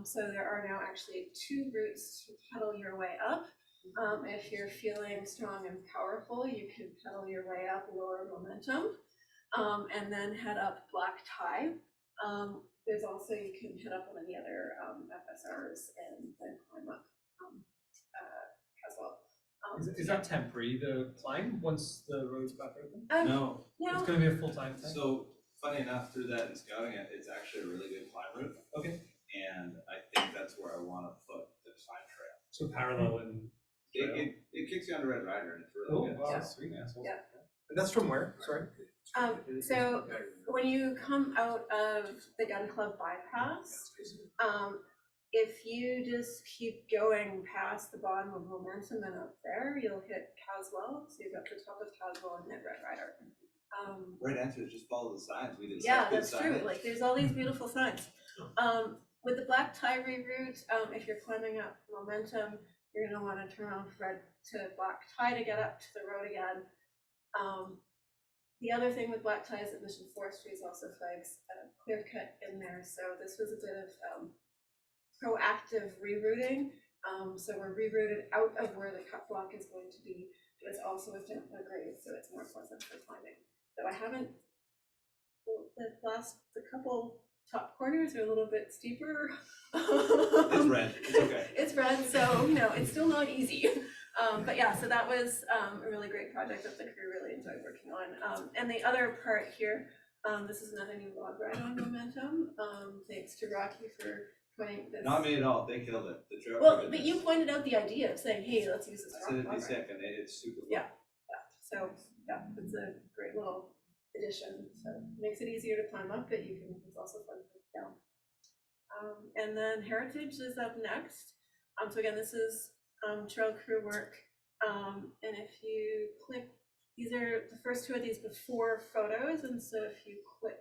So there are now actually 2 routes to pedal your way up. If you're feeling strong and powerful, you can pedal your way up lower momentum and then head up Black Tie. There's also, you can head up on any other FSRs and then climb up as well. Is that temporary, the climb, once the road's back open? No. It's gonna be a full-time thing? So, funny enough, through that and scouting it, it's actually a really good climb route. Okay. And I think that's where I want to put the climb trail. So parallel and it kicks you under Red Rider, and it's really good. Wow, Yeah. sweet. Yeah. And that's from where, sorry? So when you come out of the Gun Club bypass, if you just keep going past the bottom of Momentum and up there, you'll hit Caswell. So you've got the top of Caswell and hit Red Rider. Right answer is just follow the signs. We did Yeah, that's true. Like there's all these beautiful signs. With the Black Tie reroute, if you're climbing up Momentum, you're gonna want to turn off Red to Black Tie to get up to the road again. The other thing with Black Tie is that Mission Forestry is also flags clear cut in there. So this was a bit of proactive rerouting. So we're rerouted out of where the cut block is going to be, but it's also a gentler grade, so it's more pleasant for climbing. So I haven't, the couple top corners are a little bit steeper. It's red, it's okay. It's red, so it's still not easy. But yeah, so that was a really great project that the crew really enjoyed working on. And the other part here, this is another new log ride on Momentum. Thanks to Rocky for pointing this. Not me at all. They killed it. The trail. Well, but you pointed out the idea of saying, hey, let's use this I said it'd be rock sick, and it's super cool. Yeah. So yeah, it's a great little addition. So it makes it easier to climb up, but it's also fun to go down. And then Heritage is up next. So again, this is trail crew work. And if you click, these are the first 2 of these before photos, and so if you click,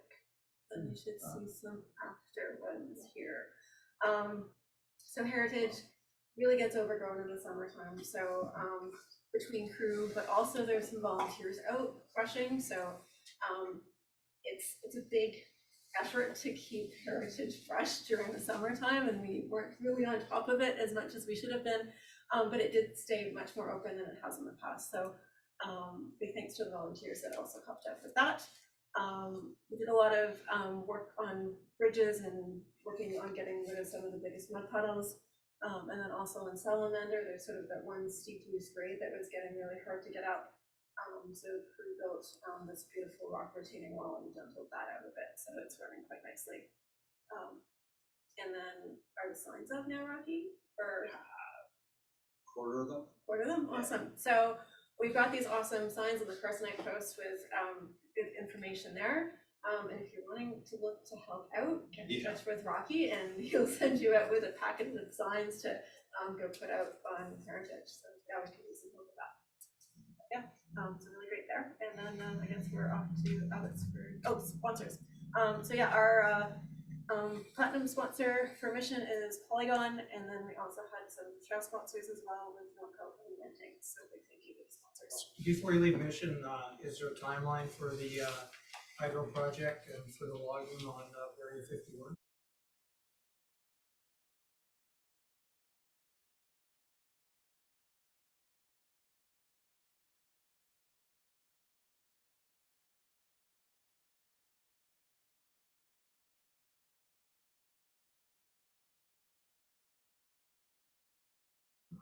then you should see some after ones here. So Heritage really gets overgrown in the summertime. So between crew, but also there's some volunteers out brushing. So it's a big effort to keep Heritage fresh during the summertime, and we weren't really on top of it as much as we should have been. but it did stay much more open than it has in the past. So big thanks to the volunteers that also helped out with that. We did a lot of work on bridges and working on getting rid of some of the biggest mud puddles. And then also in Salamander, there's sort of that one steep loose grade that was getting really hard to get out. So the crew built this beautiful rock retaining wall and gentled that out a bit, so it's running quite nicely. And then are the signs up now, Rocky? Or Quarter of them? Quarter of them? Awesome. So we've got these awesome signs on the Crescent Post with good information there. And if you're wanting to look to help out, get in touch with Rocky and he'll send you out with a packet of signs to go put out on Heritage. So yeah, we can use some help with that. Yeah, so really great there. And then I guess we're off to Abbotsford. Oh, sponsors. So yeah, our platinum sponsor for Mission is Polygon, and then we also had some trail sponsors as well with Norco and Minting. So big thank you to the sponsors. Before you leave Mission, is there a timeline for the hydro project and for the logging on Area 51?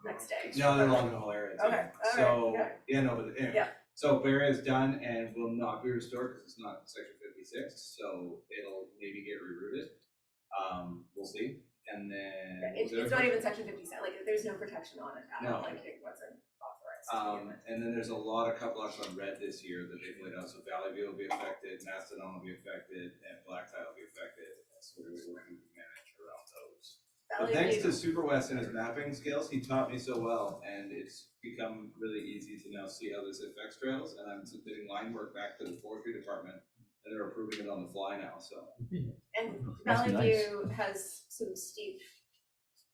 Next day. No, they're along the whole area too. Okay, all So, right, yeah, no, but anyway. Yeah. So Barrier is done and will not be restored because it's not section 56, so it'll maybe get rerouted. We'll see. And then. It's not even section 57, like there's no protection on it at all, like it wasn't authorized. And then there's a lot of cut blocks on red this year that they've laid out, so Valley View will be affected, Mastodon will be affected, and Black Tile will be affected. So we're working to manage around those. But thanks to Super West and his mapping skills, he taught me so well, and it's become really easy to now see how this affects trails, and I'm submitting line work back to the forestry department, and they're approving it on the fly now, so. And Valley View has some steep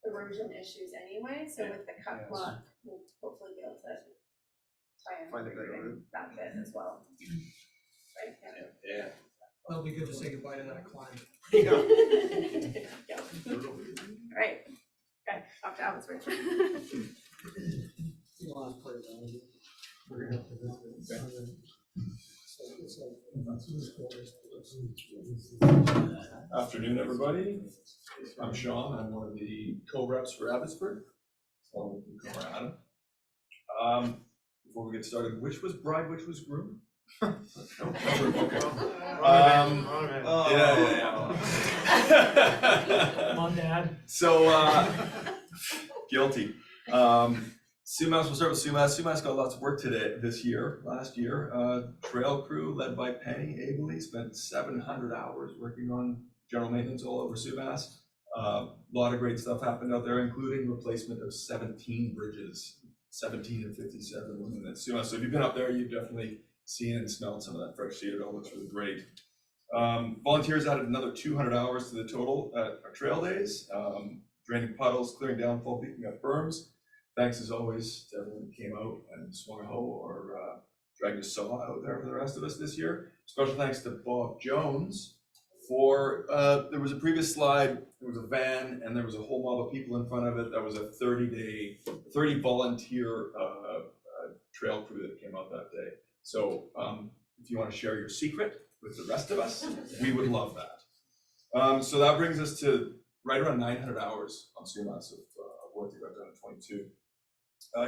erosion issues anyway, so with the cut block, we'll hopefully be able to try and Find a better route. that bit as well. Right? Yeah. Well, it'll be good to say goodbye to that climb. Yeah. Right. Okay, off to Abbotsford. Afternoon, everybody. I'm Sean. I'm one of the co-reps for Abbotsford. So, Adam. Before we get started, which was bride, which was groom? Okay. Come on, Dad. So, guilty. Sumas, we'll start with Sumas. Sumas got lots of work last year. Trail crew led by Penny ably spent 700 hours working on general maintenance all over Sumas. A lot of great stuff happened out there, including replacement of 17 bridges, 17 and 57 within that Sumas. So if you've been up there, you've definitely seen and smelled some of that fresh cedar. It all looks really great. Volunteers added another 200 hours to the total at our trail days, draining puddles, clearing downfall, picking up berms. Thanks as always to everyone who came out and swung a hoe or dragged a saw out there for the rest of us this year. Special thanks to Bob Jones for, there was a previous slide, there was a van and there was a whole mob of people in front of it. That was a 30 volunteer trail crew that came out that day. So if you want to share your secret with the rest of us, we would love that. So that brings us to right around 900 hours on Sumas of work that got done in 22.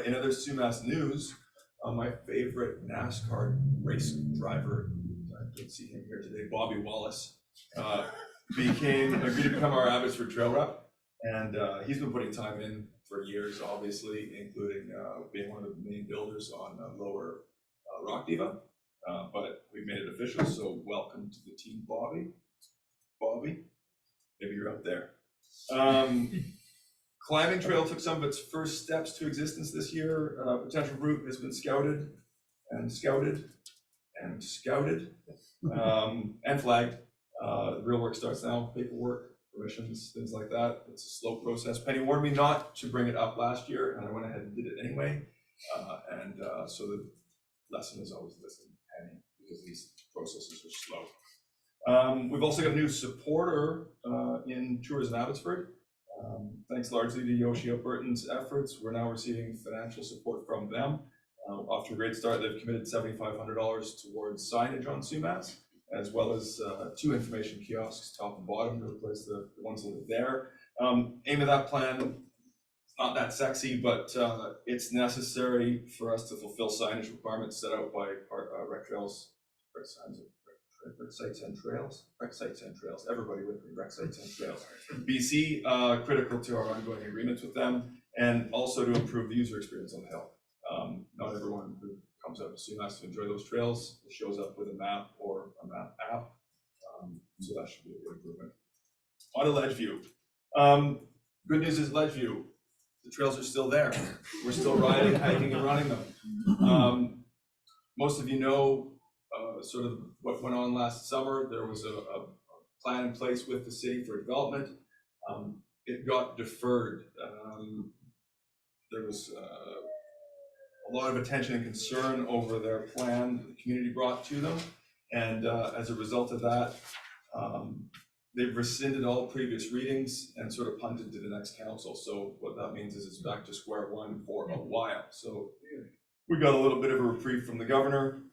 In other Sumas news, my favorite NASCAR race driver, I don't see him here today, Bobby Wallace, agreed to become our Abbotsford trail rep. And he's been putting time in for years, obviously, including being one of the main builders on Lower Rock Diva. But we made it official, so welcome to the team, Bobby. Bobby, maybe you're out there. Climbing trail took some of its first steps to existence this year. Potential route has been scouted and scouted and scouted and flagged. The real work starts now, paperwork, permissions, things like that. It's a slow process. Penny warned me not to bring it up last year, and I went ahead and did it anyway. So the lesson is always listen to Penny, because these processes are slow. We've also got a new supporter in Tourism Abbotsford. Thanks largely to Yoshi Albertan's efforts, we're now receiving financial support from them. Off to a great start, they've committed $7,500 towards signage on Sumas, as well as 2 information kiosks, top and bottom, to replace the ones that are there. Aim of that plan, not that sexy, but it's necessary for us to fulfill signage requirements set out by rec sites and trails, everybody with me, rec sites and trails. BC, critical to our ongoing agreements with them, and also to improve the user experience on the hill. Not everyone who comes out to Sumas to enjoy those trails shows up with a map or a map app, so that should be a good improvement. On to Ledgeview. Good news is Ledgeview, the trails are still there. We're still riding, hiking, and running them. Most of you know sort of what went on last summer. There was a plan in place with the city for development. It got deferred. There was a lot of attention and concern over their plan the community brought to them. And as a result of that, they've rescinded all previous readings and sort of punted to the next council. So what that means is it's back to square one for a while. So we got a little bit of a reprieve from the governor.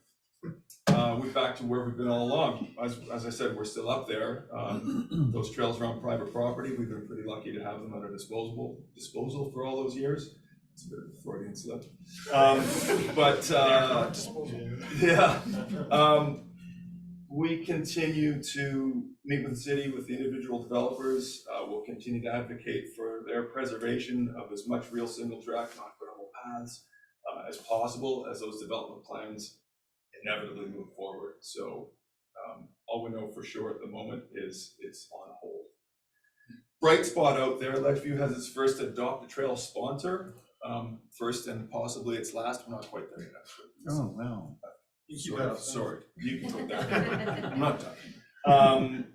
We're back to where we've been all along. As I said, we're still up there. Those trails are on private property. We've been pretty lucky to have them at our disposal for all those years. It's a bit of a Freudian slip. We continue to meet with the city, with the individual developers. We'll continue to advocate for their preservation of as much real single track, not gravel paths as possible as those development plans inevitably move forward. So all we know for sure at the moment is it's on hold. Bright spot out there, Ledgeview has its first Adopt a Trail sponsor. First and possibly its last. We're not quite there yet, actually. Oh, wow. Sorry, you can go there. I'm not done.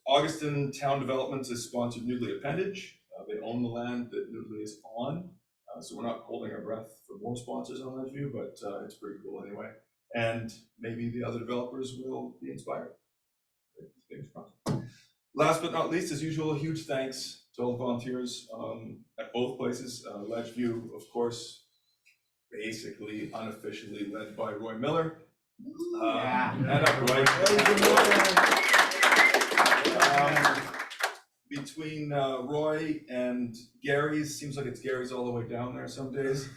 Augustin Town Developments has sponsored Noodley Appendage. They own the land that Noodley is on. So we're not holding our breath for more sponsors on Ledgeview, but it's pretty cool anyway. And maybe the other developers will be inspired. Last but not least, as usual, a huge thanks to all the volunteers at both places. Ledgeview, of course, basically unofficially led by Roy Miller. And up, Roy. Between Roy and Gary's, seems like it's Gary's all the way down there some days.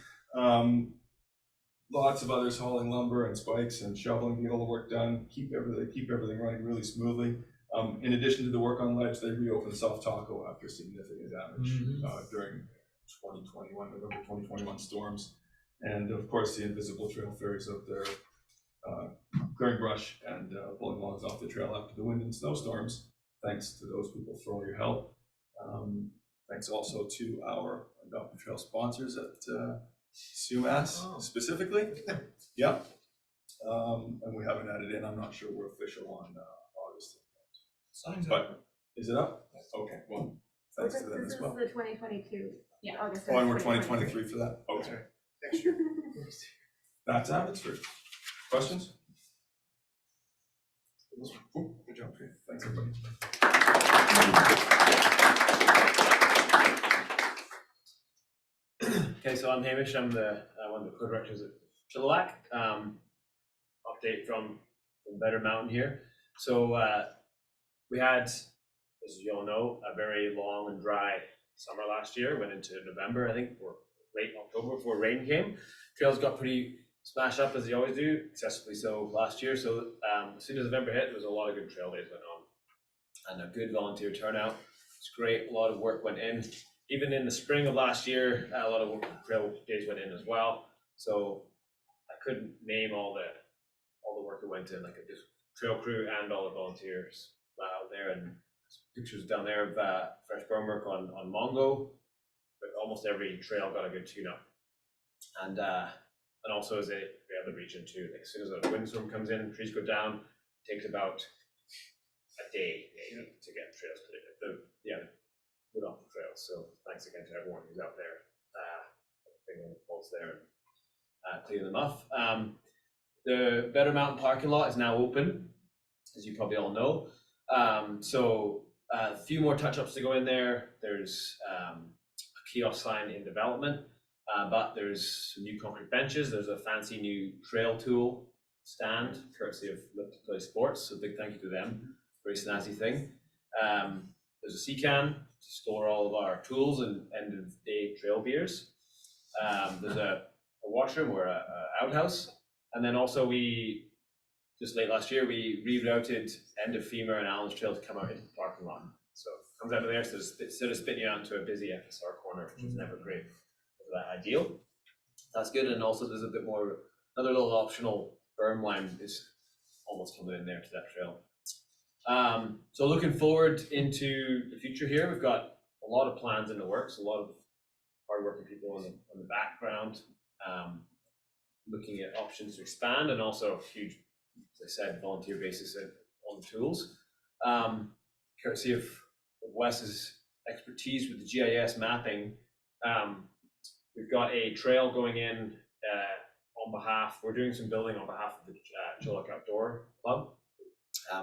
Lots of others hauling lumber and spikes and shoveling to get all the work done, keep everything running really smoothly. In addition to the work on Ledge, they reopened Soft Taco after significant damage during November 2021 storms. And of course, the invisible trail ferries out there clearing brush and pulling logs off the trail after the wind and snowstorms. Thanks to those people for all your help. Thanks also to our Adopt a Trail sponsors at Sumas specifically. Yep. And we haven't added in, I'm not sure we're official on August. But is it up? Okay, well, thanks to them as well. This is the 2022. Yeah. August. Oh, and we're 2023 for that? Okay. Next year. That's Abbotsford. Questions? Cool. Good job. Okay. Thanks, everybody. Okay, so I'm Hamish. I'm one of the co-directors at Chilliwack. Update from Better Mountain here. So we had, as you all know, a very long and dry summer last year. Went into November, I think, or late October before rain came. Trails got pretty smashed up as they always do, excessively so last year. So as soon as November hit, there was a lot of good trail days going on and a good volunteer turnout. It's great. A lot of work went in. Even in the spring of last year, a lot of trail days went in as well. So I couldn't name all the work that went in, like a trail crew and all the volunteers out there, and pictures down there of fresh burn work on Mongo. But almost every trail got a good tune-up, and also as every other region too. Like as soon as a windstorm comes in, trees go down, it takes about a day maybe to get trails cleared. Put off the trails. So thanks again to everyone who's out there bringing the pulse there and cleaning them off. The Better Mountain parking lot is now open, as you probably all know. So A few more touch-ups to go in there. There's a kiosk sign in development, but there's some new concrete benches. There's a fancy new trail tool stand, courtesy of Lift to Play Sports. So big thank you to them. Very snazzy thing. There's a sea can to store all of our tools and end of day trail beers. There's a washroom or a outhouse, and then also we just late last year we rerouted end of Femur and Allen's Trail to come out into the parking lot. So it comes out of there, so instead of spitting you out into a busy FSR corner, which is never great, that ideal. That's good, and also there's a bit more, another little optional berm line is almost coming in there to that trail. So looking forward into the future here, we've got a lot of plans in the works, a lot of hardworking people on the background, looking at options to expand, and also a huge, as I said, volunteer basis on the tools. Courtesy of Wes's expertise with the GIS mapping, we've got a trail going in on behalf, we're doing some building on behalf of the Chilliwack Outdoor Club.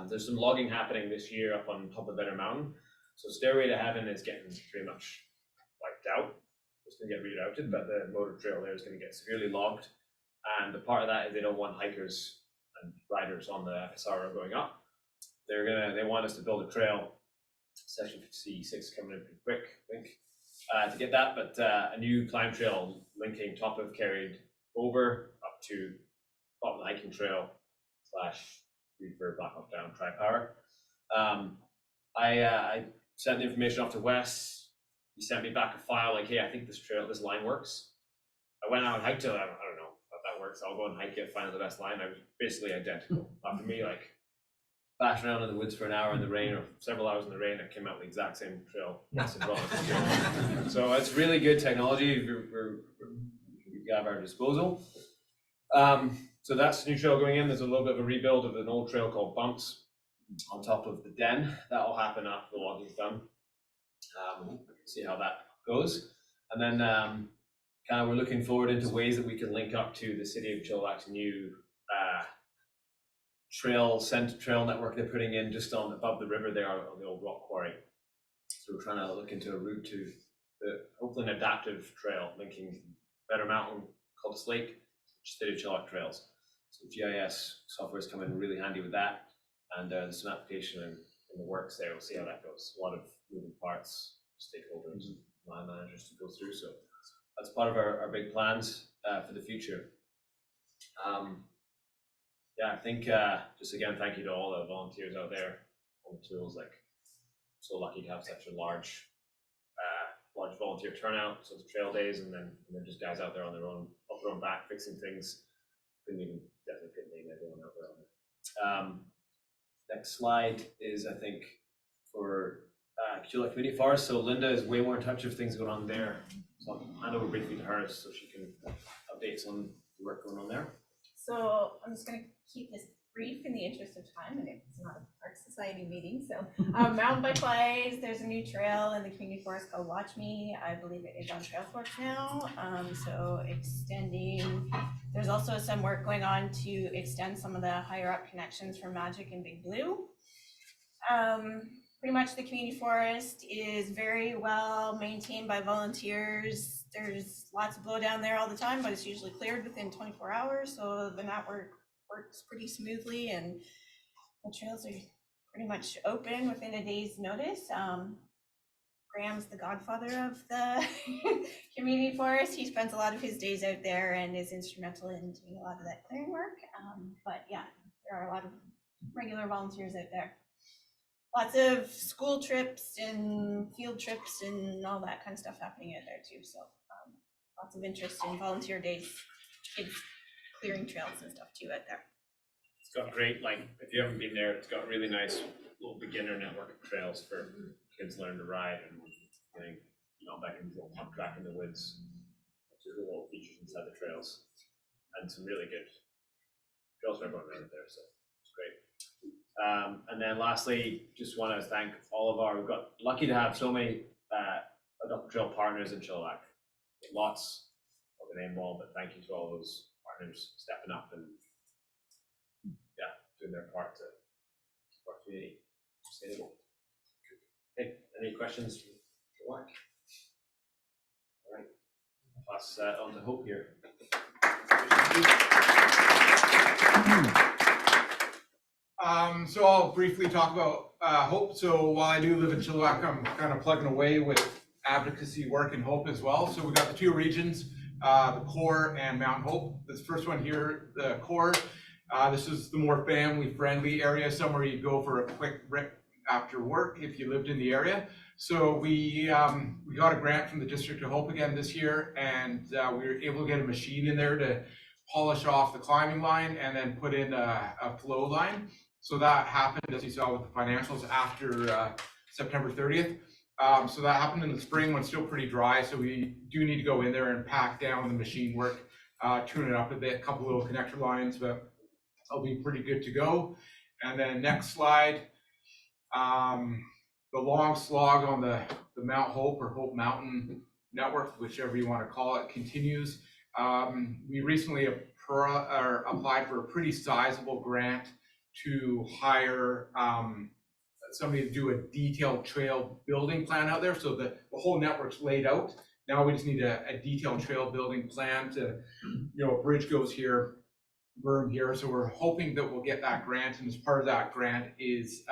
There's some logging happening this year up on top of Better Mountain. So Stairway to Heaven is getting pretty much wiped out. It's going to get rerouted, but the motor trail there is going to get severely logged. And the part of that is they don't want hikers and riders on the FSR going up. They want us to build a trail, section 56 coming in pretty quick, I think, to get that, but a new climb trail linking top of Carried over up to top of the hiking trail / Reefer Black Hawk Down Tri-Power. I sent the information off to Wes. He sent me back a file like, hey, I think this line works. I went out and hiked it. I don't know if that works. I'll go and hike it, find the best line. I was basically identical. After me, like, bashing around in the woods for an hour in the rain or several hours in the rain, I came out with the exact same trail. So it's really good technology we have at our disposal. So that's the new trail going in. There's a little bit of a rebuild of an old trail called Bumps on top of the den. That will happen after the logging's done. See how that goes. And then kind of we're looking forward into ways that we can link up to the City of Chilliwack's new trail network they're putting in just on above the river there on the old rock quarry. So we're trying to look into a route to hopefully an adaptive trail linking Better Mountain, Cultus Lake, City of Chilliwack trails. So GIS software is coming in really handy with that, and there's some application in the works there. We'll see how that goes. A lot of moving parts, stakeholders, line managers to go through. So that's part of our big plans for the future. Yeah, I think just again, thank you to all the volunteers out there on the tools. Like, so lucky to have such a large volunteer turnout. So the trail days, and then just guys out there on their own back fixing things. Definitely couldn't name everyone out there on it. Next slide is, I think, for Chilliwack Community Forest. So Linda is way more in touch of things going on there. So I'll hand over briefly to her so she can update us on the work going on there. So I'm just going to keep this brief in the interest of time, and it's not a Park Society meeting. So mountain bike wise, there's a new trail in the community forest called Watch Me. I believe it is on Trailforks now. So extending, there's also some work going on to extend some of the higher up connections from Magic and Big Blue. Pretty much the community forest is very well maintained by volunteers. There's lots of blow down there all the time, but it's usually cleared within 24 hours. So the network works pretty smoothly, and the trails are pretty much open within a day's notice. Graham's the godfather of the community forest. He spends a lot of his days out there and is instrumental in doing a lot of that clearing work. But yeah, there are a lot of regular volunteers out there. Lots of school trips and field trips and all that kind of stuff happening out there too. So lots of interest in volunteer days, kids clearing trails and stuff too out there. It's got great, like, if you haven't been there, it's got really nice little beginner network of trails for kids learn to ride and getting, back into the pump track in the woods. There's little features inside the trails and some really good trails for everyone around there. So it's great. And then lastly, just want to thank all of we've got lucky to have so many Adopt Trail partners in Chilliwack. Lots of the name all, but thank you to all those partners stepping up and doing their part to keep our community sustainable. Any questions for Mark? All right, I'll pass that on to Hope here. So I'll briefly talk about Hope. So while I do live in Chilliwack, I'm kind of plugging away with advocacy work in Hope as well. So we got the two regions, the core and Mount Hope. This first one here, the core, this is the more family-friendly area, somewhere you go for a quick rip after work if you lived in the area. So we got a grant from the District of Hope again this year, and we were able to get a machine in there to polish off the climbing line and then put in a flow line. So that happened, as you saw with the financials, after September 30th. So that happened in the spring when it's still pretty dry. So we do need to go in there and pack down the machine work, tune it up a bit, a couple little connector lines, but I'll be pretty good to go. And then next slide, the long slog on the Mount Hope or Hope Mountain Network, whichever you want to call it, continues. We recently applied for a pretty sizable grant to hire somebody to do a detailed trail building plan out there. So the whole network's laid out. Now we just need a detailed trail building plan to, a bridge goes here, berm here. So we're hoping that we'll get that grant. And as part of that grant is,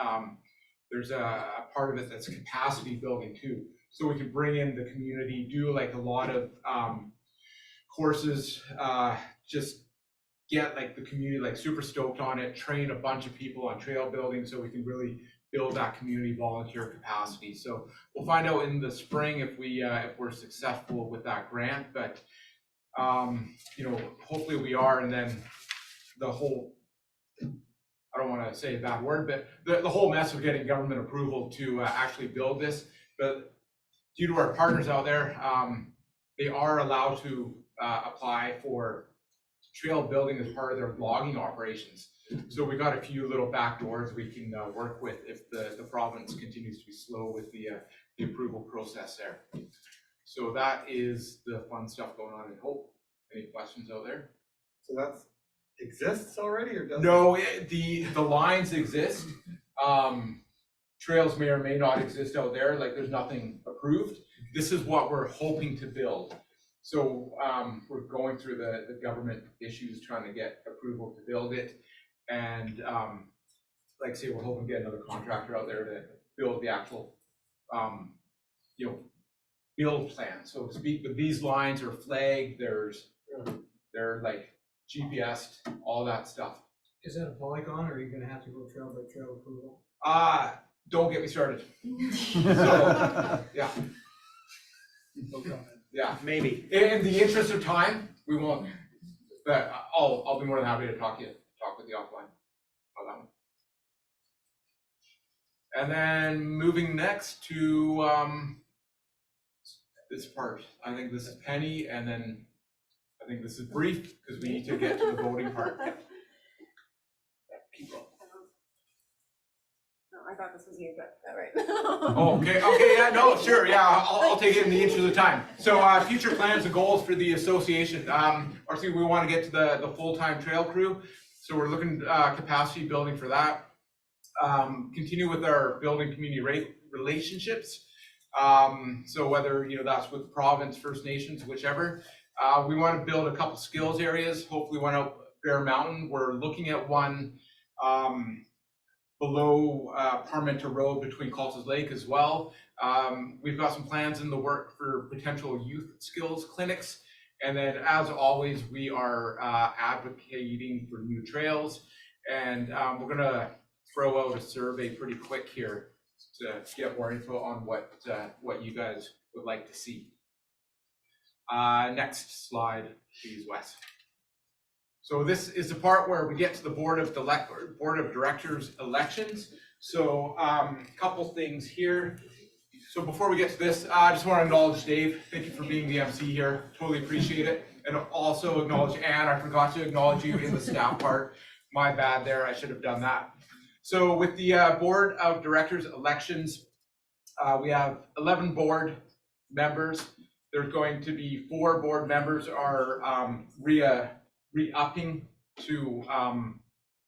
there's a part of it that's capacity building too. So we can bring in the community, do like a lot of courses, just get like the community like super stoked on it, train a bunch of people on trail building so we can really build that community volunteer capacity. So we'll find out in the spring if we're successful with that grant, but hopefully we are. And then the whole, I don't want to say a bad word, but the whole mess of getting government approval to actually build this, but due to our partners out there, they are allowed to apply for trail building as part of their logging operations. So we got a few little back doors we can work with if the province continues to be slow with the approval process there. So that is the fun stuff going on in Hope. Any questions out there? So that exists already, or doesn't? No, the lines exist. Trails may or may not exist out there. Like there's nothing approved. This is what we're hoping to build. So we're going through the government issues trying to get approval to build it. And like I say, we're hoping to get another contractor out there to build the actual, build plan, so to speak. But these lines are flagged. They're like GPSed, all that stuff. Is that a polygon, or are you gonna have to go trail by trail approval? Don't get me started. So, yeah. Yeah, maybe. In the interest of time, we won't. But I'll be more than happy to talk with you offline about that one. And then moving next to this part. I think this is Penny, and then I think this is brief because we need to get to the voting part. Keep going. I thought this was you, but all right. Oh, okay, yeah, no, sure, yeah, I'll take it in the interest of time. So future plans and goals for the association. Obviously, we want to get to the full-time trail crew. So we're looking capacity building for that. Continue with our building community relationships. So whether, that's with province, First Nations, whichever. We want to build a couple skills areas, hopefully one out Bear Mountain. We're looking at one below Parmenter Road between Colts Lake as well. We've got some plans in the work for potential youth skills clinics. And then as always, we are advocating for new trails. And we're gonna throw out a survey pretty quick here to get more info on what you guys would like to see. Next slide, please, Wes. So this is the part where we get to the board of directors elections. So a couple things here. So before we get to this, I just want to acknowledge Dave. Thank you for being the MC here. Totally appreciate it. And also acknowledge Ann. I forgot to acknowledge you in the staff part. My bad there. I should have done that. So with the board of directors elections, we have 11 board members. There's going to be 4 board members are re-upping to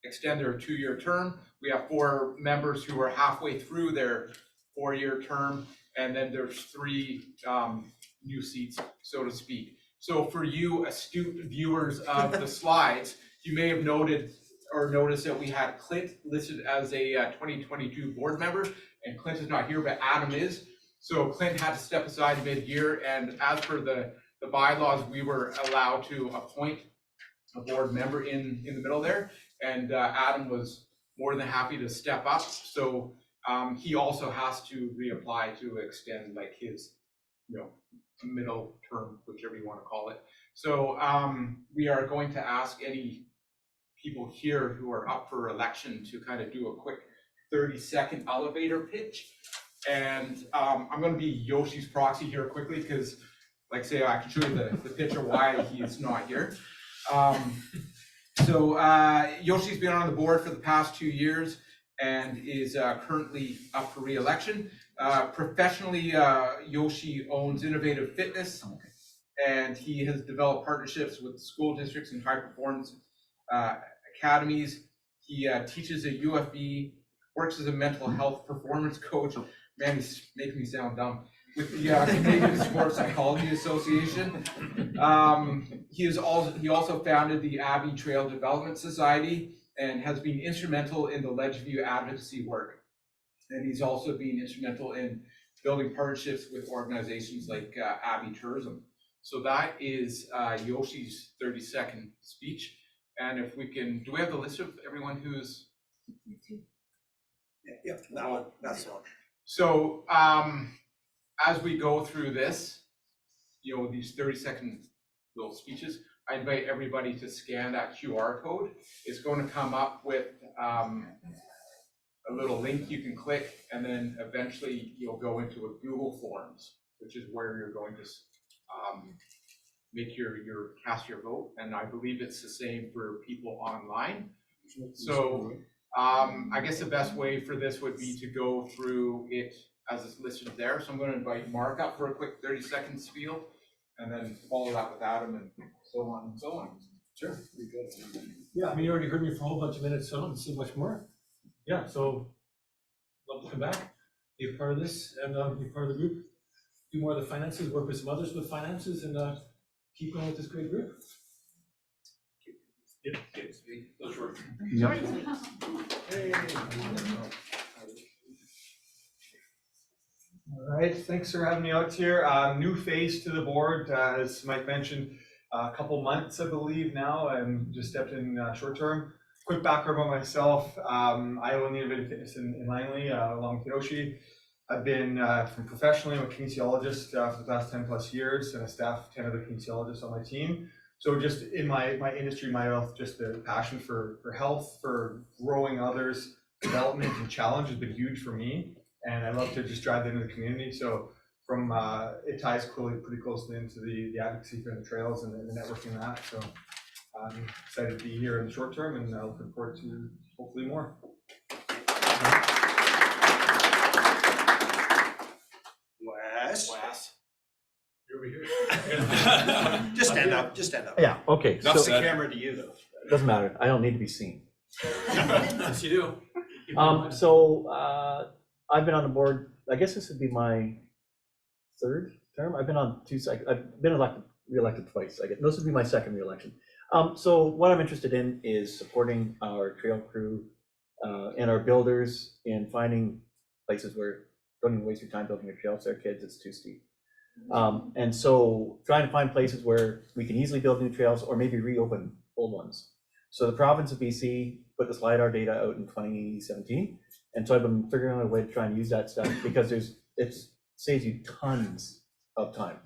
extend their 2-year term. We have 4 members who are halfway through their four-year term, and then there's three new seats, so to speak. So for you astute viewers of the slides, you may have noted or noticed that we had Clint listed as a 2022 board member, and Clint is not here, but Adam is. So Clint had to step aside mid-year, and as per the bylaws, we were allowed to appoint a board member in the middle there, and Adam was more than happy to step up. So he also has to reapply to extend like his, middle term, whichever you want to call it. So we are going to ask any people here who are up for election to kind of do a quick 30-second elevator pitch. And I'm going to be Yoshi's proxy here quickly because, like say, I can show you the picture why he is not here. Yoshi's been on the board for the past 2 years and is currently up for re-election. Professionally, Yoshi owns Innovative Fitness, and he has developed partnerships with school districts and high performance academies. He teaches at UFB, works as a mental health performance coach. Man, he's making me sound dumb. With the Canadian Sports Psychology Association. He also founded the Abbey Trail Development Society and has been instrumental in the Ledgeview advocacy work. And he's also been instrumental in building partnerships with organizations like Abbey Tourism. So that is Yoshi's 30-second speech. And if we can, do we have the list of everyone who's? Yeah, that one, that's the one. So as we go through this, these 30-second little speeches, I invite everybody to scan that QR code. It's going to come up with a little link you can click, and then eventually you'll go into a Google Forms, which is where you're going to make your cast your vote. And I believe it's the same for people online. So I guess the best way for this would be to go through it as it's listed there. So I'm going to invite Mark up for a quick 30-second spiel, and then follow that with Adam, and so on and so on. Sure. Pretty good. Yeah, I mean, you already heard me for a whole bunch of minutes, so I don't see much more. Yeah, so love to come back, be a part of this, and be part of the group. Do more of the finances, work with some others with finances, and keep going with this great group. Yeah, those were. Hey. All right, thanks for having me out here. New face to the board, as Mike mentioned, a couple months, I believe now, and just stepped in short term. Quick background about myself. I own the Innovative Fitness in Langley, along with Yoshi. I've been from professionally, I'm a kinesiologist for the past 10 plus years, and a staff 10 other kinesiologists on my team. So just in my industry, my health, just the passion for health, for growing others, development and challenge has been huge for me. And I love to just drive that into the community. So from it ties pretty closely into the advocacy for the trails and the networking and that. So I'm excited to be here in the short term, and looking forward to hopefully more. Wes. You're over here. Just stand up. Just stand up. Yeah. Okay. That's the camera to you, though. Doesn't matter. I don't need to be seen. Yes, you do. I've been on the board. I guess this would be my third term. I've been on two cycles. I've been re-elected twice. I guess this would be my second re-election. So what I'm interested in is supporting our trail crew and our builders in finding places where don't even waste your time building your trails there, kids. It's too steep. And so trying to find places where we can easily build new trails or maybe reopen old ones. So the province of BC put this LiDAR data out in 2017. And so I've been figuring out a way to try and use that stuff because it saves you tons of time.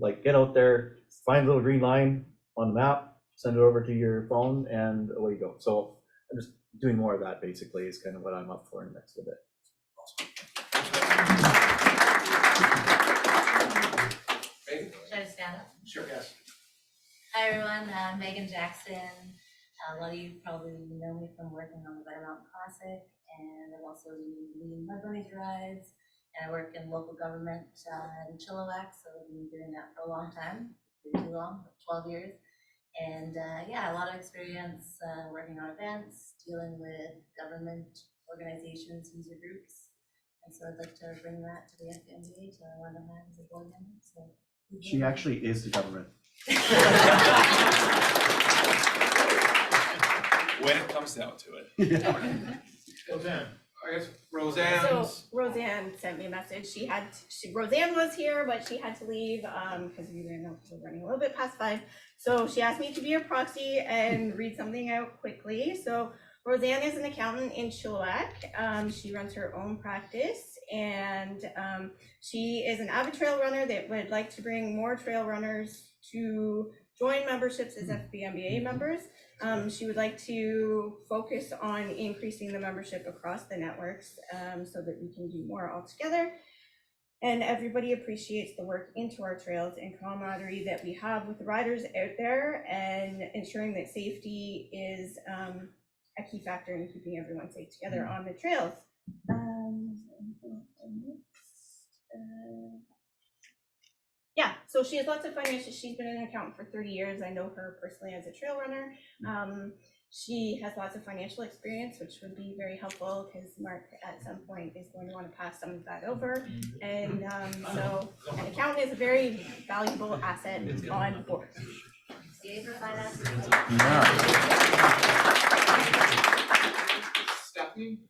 Like get out there, find a little green line on the map, send it over to your phone, and away you go. So I'm just doing more of that basically is kind of what I'm up for in the next little bit. Should I stand up? Sure, yes. Hi everyone, I'm Megan Jackson. A lot of you probably know me from working on the Better Mountain Classic, and I've also been leading Mud Bunnies rides, and I work in local government in Chilliwack, so I've been doing that for a long time, maybe too long, 12 years. And yeah, a lot of experience working on events, dealing with government organizations, user groups, And so I'd like to bring that to the FVMBA to London as a board member, so. She actually is the government. When it comes down to it. Roseanne. I guess Roseanne. So Roseanne sent me a message. Roseanne was here, but she had to leave because we didn't know we were running a little bit past 5. So she asked me to be her proxy and read something out quickly. So Roseanne is an accountant in Chilliwack. She runs her own practice, and she is an avid trail runner that would like to bring more trail runners to join memberships as FVMBA members. She would like to focus on increasing the membership across the networks so that we can do more all together. And everybody appreciates the work into our trails and camaraderie that we have with the riders out there, and ensuring that safety is a key factor in keeping everyone safe together on the trails. Yeah, so she has lots of financial, she's been an accountant for 30 years. I know her personally as a trail runner. She has lots of financial experience, which would be very helpful because Mark at some point is going to want to pass some of that over. And so an accountant is a very valuable asset on board. Stephanie?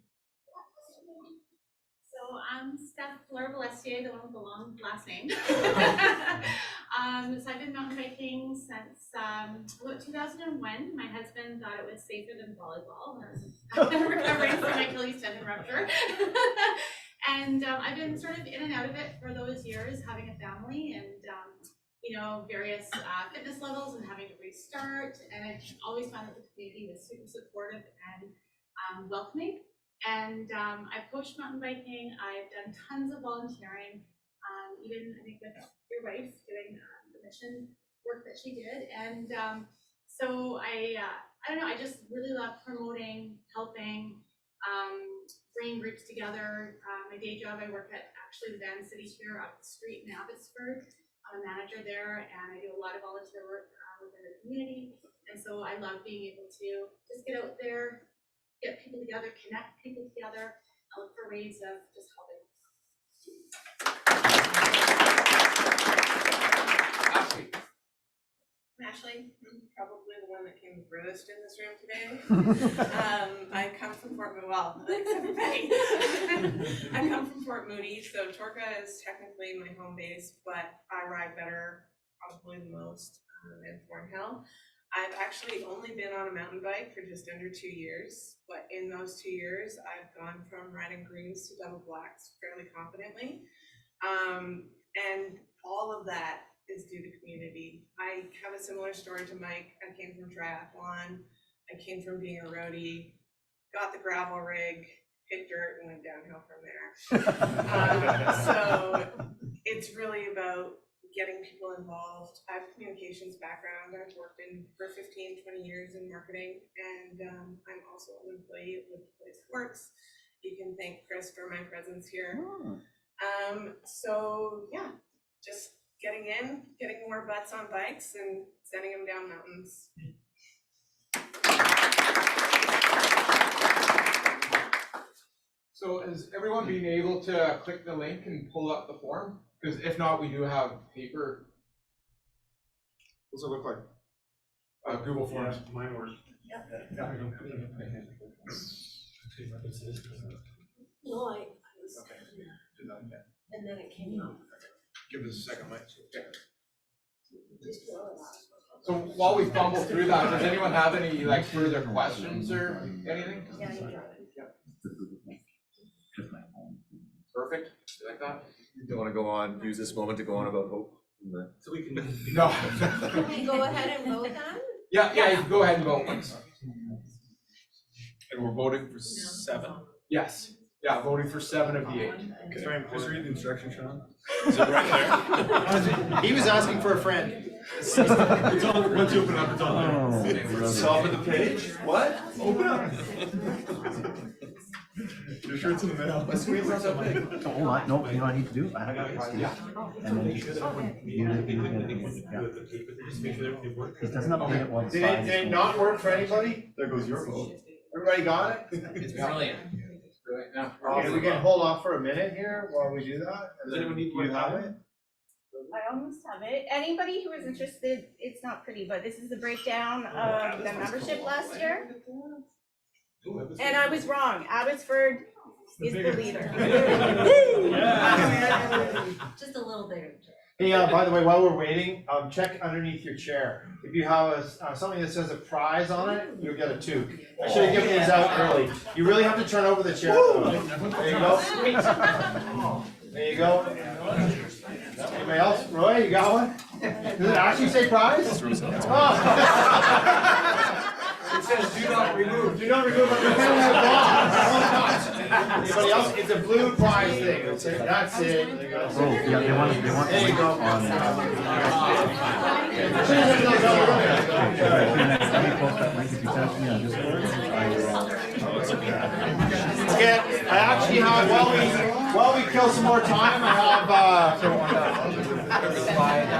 So I'm Steph Fleur-Valestier, the one with the long last name. So I've been mountain biking since about 2001. My husband thought it was safer than volleyball. I'm recovering from my Achilles tendon rupture. And I've been sort of in and out of it for those years, having a family and you know, various fitness levels and having to restart. And I've always found that the community was super supportive and welcoming. And I've coached mountain biking. I've done tons of volunteering, even I think with your wife doing the mission work that she did. And so I don't know, I just really love promoting, helping, bringing groups together. My day job, I work at actually Van City here up the street in Abbotsford. I'm a manager there, and I do a lot of volunteer work within the community. And so I love being able to just get out there, get people together, connect people together, and look for ways of just helping. I'm actually probably the one that came the furthest in this room today. I come from Fort Moody. Well, everybody. I come from Fort Moody, so Torca is technically my home base, but I ride better probably the most in Thornhill. I've actually only been on a mountain bike for just under 2 years, but in those 2 years, I've gone from riding greens to double blacks fairly confidently. And all of that is due to community. I have a similar story to Mike. I came from triathlon. I came from being a roadie, got the gravel rig, hit dirt, and went downhill from there. So it's really about getting people involved. I have a communications background. I've worked for 15, 20 years in marketing, and I'm also an employee with the Place It Works. You can thank Chris for my presence here. So yeah, just getting in, getting more butts on bikes and sending them down mountains. So has everyone been able to click the link and pull up the form? Because if not, we do have paper. What's it look like? Google Forms. Yeah, mine works. No, I was. Okay. Do that again. And then it came out. Give us a second, Mike. Okay. So while we fumble through that, does anyone have any like further questions or anything? Yeah, you got it. Perfect. You like that? You don't want to go on, use this moment to go on about hope? So we can. No. Can we go ahead and vote then? Yeah, you can go ahead and vote, please. And we're voting for 7. Yes. Yeah, voting for 7 of the 8. It's very important. Just read the instructions, Sean. Is it right there? He was asking for a friend. It's on, once you open up, it's on there. It's top of the page? What? Open up. Your shirt's in the mail. My screen's not so big. Hold on, no, you know what I need to do? I got it. And then you it doesn't update it once. Did it not work for anybody? There goes your vote. Everybody got it? It's brilliant. We can hold off for a minute here while we do that. Does anyone need Do you have it? I almost have it. Anybody who is interested, it's not pretty, but this is the breakdown of the membership last year. And I was wrong. Abbotsford is the leader. Just a little bigger. Hey, by the way, while we're waiting, check underneath your chair. If you have something that says a prize on it, you'll get a 2. I should have given these out early. You really have to turn over the chair. Though. There you go. There you go. Anybody else? Roy, you got one? Does it actually say prize? Oh. It says do not remove. Do not remove. Anybody else? It's a blue prize thing. That's it. Oh, yeah, they want There you go. Okay, I actually have, while we kill some more time, I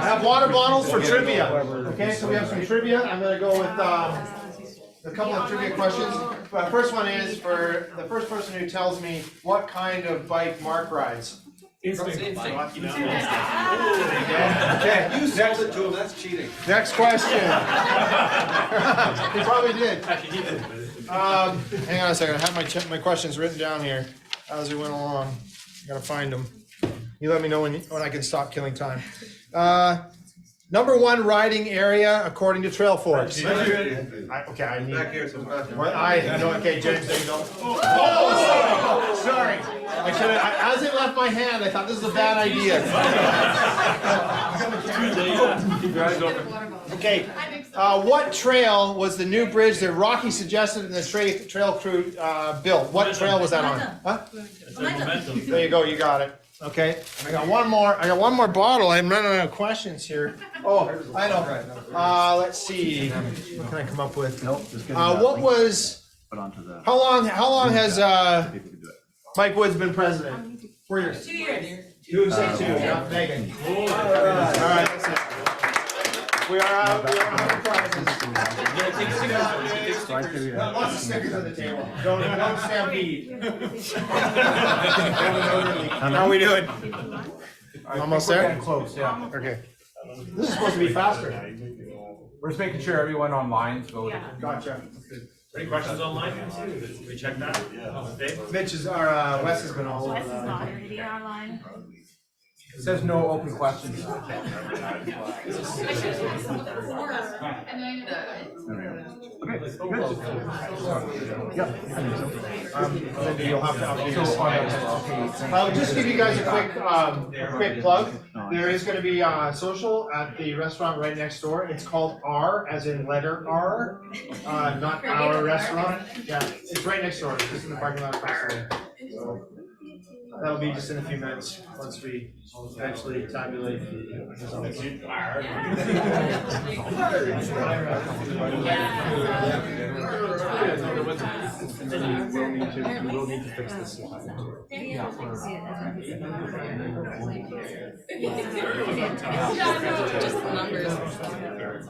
have water bottles for trivia. Okay, so we have some trivia. I'm gonna go with a couple of trivia questions. The first one is for the first person who tells me what kind of bike Mark rides. Instinct. Okay. You sold it to him, that's cheating. Next question. He probably did. Hang on a second. I have my questions written down here as we went along. I gotta find them. You let me know when I can stop killing time. Number 1 riding area according to Trail Force. Okay, I need. Back here, so back here. Okay, James, there you go. Oh, sorry. I should have. As it left my hand, I thought this was a bad idea. Keep your eyes open. Okay, what trail was the new bridge that Rocky suggested and the trail crew built? What trail was that on? Huh? There you go, you got it. Okay, I got one more bottle. I'm running out of questions here. Oh, I know. Let's see. What can I come up with? Nope, just get What was? Put onto the. How long has Mike Woods been president? 4 years. 2 years. 2, say 2. Not Megan. All right, that's it. We are out of prizes. Lots of stickers at the table. Don't stampede. How are we doing? Almost there? Getting close, yeah. Okay. This is supposed to be faster. We're just making sure everyone online is voting. Gotcha. Any questions online? Did we check that? Dave? Mitch is Wes has been all over Wes is that. not reading online. It says no open questions. Maybe you'll have to update us. I'll just give you guys a quick plug. There is going to be social at the restaurant right next door. It's called R, as in letter R, not our restaurant. Yeah, it's right next door. It's just in the parking lot across the way. So that'll be just in a few minutes once we eventually tabulate. You will need to fix this slide. Just numbers.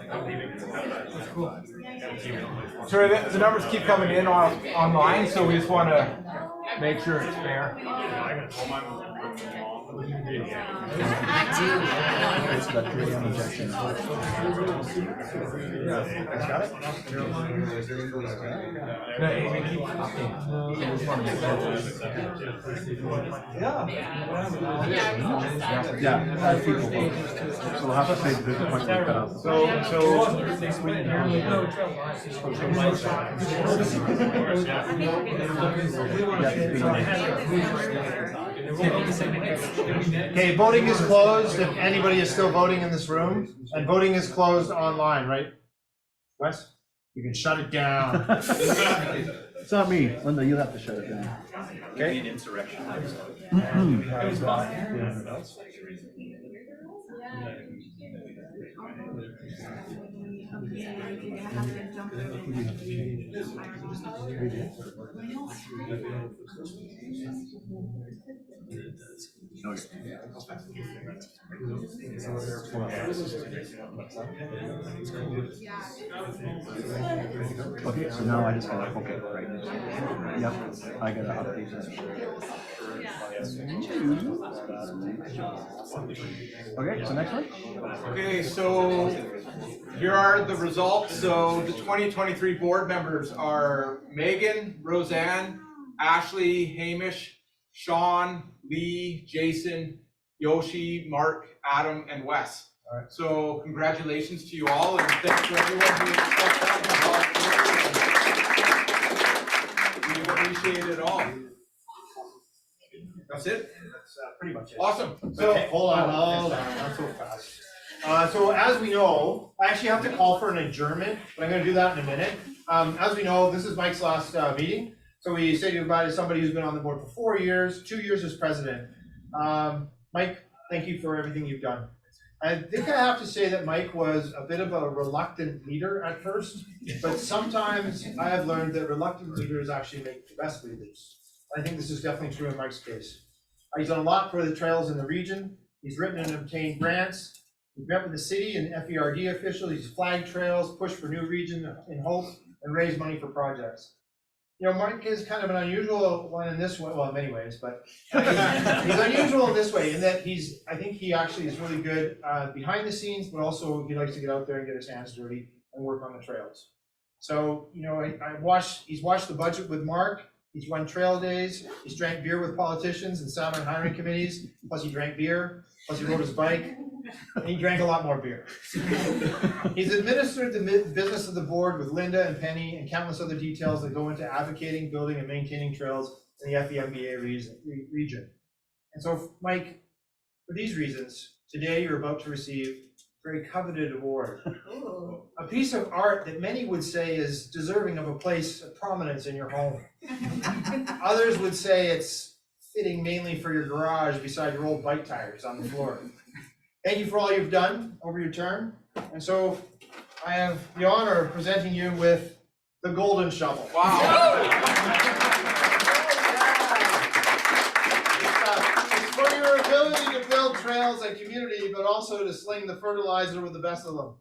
So the numbers keep coming in online, so we just want to make sure it's fair. Yeah, as people vote. So we'll have to say this is what we cut out. Okay, voting is closed if anybody is still voting in this room, and voting is closed online, right? Wes, you can shut it down. It's not me, Linda, you'll have to shut it down. Okay. An insurrection. you're gonna have to jump over Okay, so now I just gotta, okay, right. Yep, I gotta update that. Okay, so next one? Okay, so here are the results. So the 2023 board members are Megan, Roseanne, Ashley, Hamish, Sean, Lee, Jason, Yoshi, Mark, Adam, and Wes. All right. So congratulations to you all, and thanks to everyone who stepped up and volunteered. We appreciate it all. That's it? That's pretty much it. Awesome. So, hold on, not so fast. So as we know, I actually have to call for an adjournment, but I'm gonna do that in a minute. As we know, this is Mike's last meeting. So we say goodbye to somebody who's been on the board for 4 years, 2 years as president. Mike, thank you for everything you've done. I think I have to say that Mike was a bit of a reluctant leader at first, but sometimes I have learned that reluctant leaders actually make the best leaders. I think this is definitely true in Mike's case. He's done a lot for the trails in the region. He's written and obtained grants. He's met with the city and FVRD officials. He's flagged trails, pushed for new region in hope, and raised money for projects. You know, Mike is kind of an unusual one in this way, well, in many ways, but he's unusual in this way in that I think he actually is really good behind the scenes, but also he likes to get out there and get his hands dirty and work on the trails. So, you know, he's watched the budget with Mark. He's run trail days. He's drank beer with politicians and sat on hiring committees. Plus he drank beer. Plus he rode his bike. And he drank a lot more beer. He's administered the business of the board with Linda and Penny and countless other details that go into advocating, building, and maintaining trails in the FVMBA region. And so, Mike, for these reasons, today you're about to receive a very coveted award. A piece of art that many would say is deserving of a place of prominence in your home. Others would say it's fitting mainly for your garage beside your old bike tires on the floor. Thank you for all you've done over your term. And so I have the honor of presenting you with the Golden Shovel. Wow. It's for your ability to build trails and community, but also to sling the fertilizer with the best of them.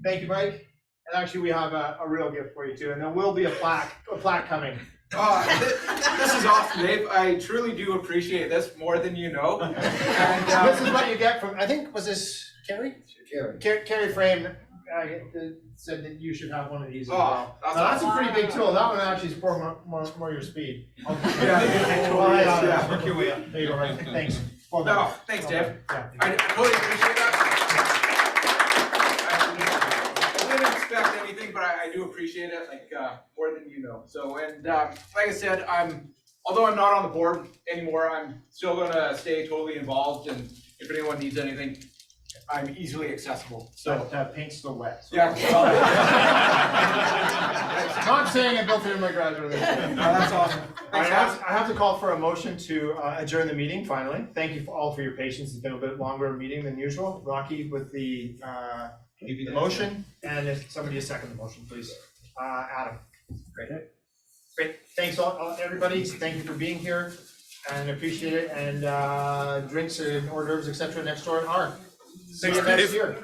Thank you, Mike. And actually, we have a real gift for you too, and there will be a plaque coming. This is awesome, Dave. I truly do appreciate this more than you know. And, this is what you get from, I think, was this Carrie? Carrie Frame said that you should have one of these as well. That's a pretty big tool. That one actually is more your speed. Yeah. Work your way up. There you go, right. Thanks. Well done. No, thanks, Dave. I totally appreciate that. I didn't expect anything, but I do appreciate it, like, more than you know. So, and like I said, although I'm not on the board anymore, I'm still gonna stay totally involved, and if anyone needs anything, I'm easily accessible. So paint's still wet. So. Yeah. Not saying I built it in my garage or anything. No, that's awesome. I have to call for a motion to adjourn the meeting finally. Thank you all for your patience. It's been a bit longer meeting than usual. Rocky with the motion, and if somebody will second the motion, please. Adam. Great. Thanks all everybody. Thank you for being here, and appreciate it. And drinks and hors d'oeuvres, etc. next door are. See you next year.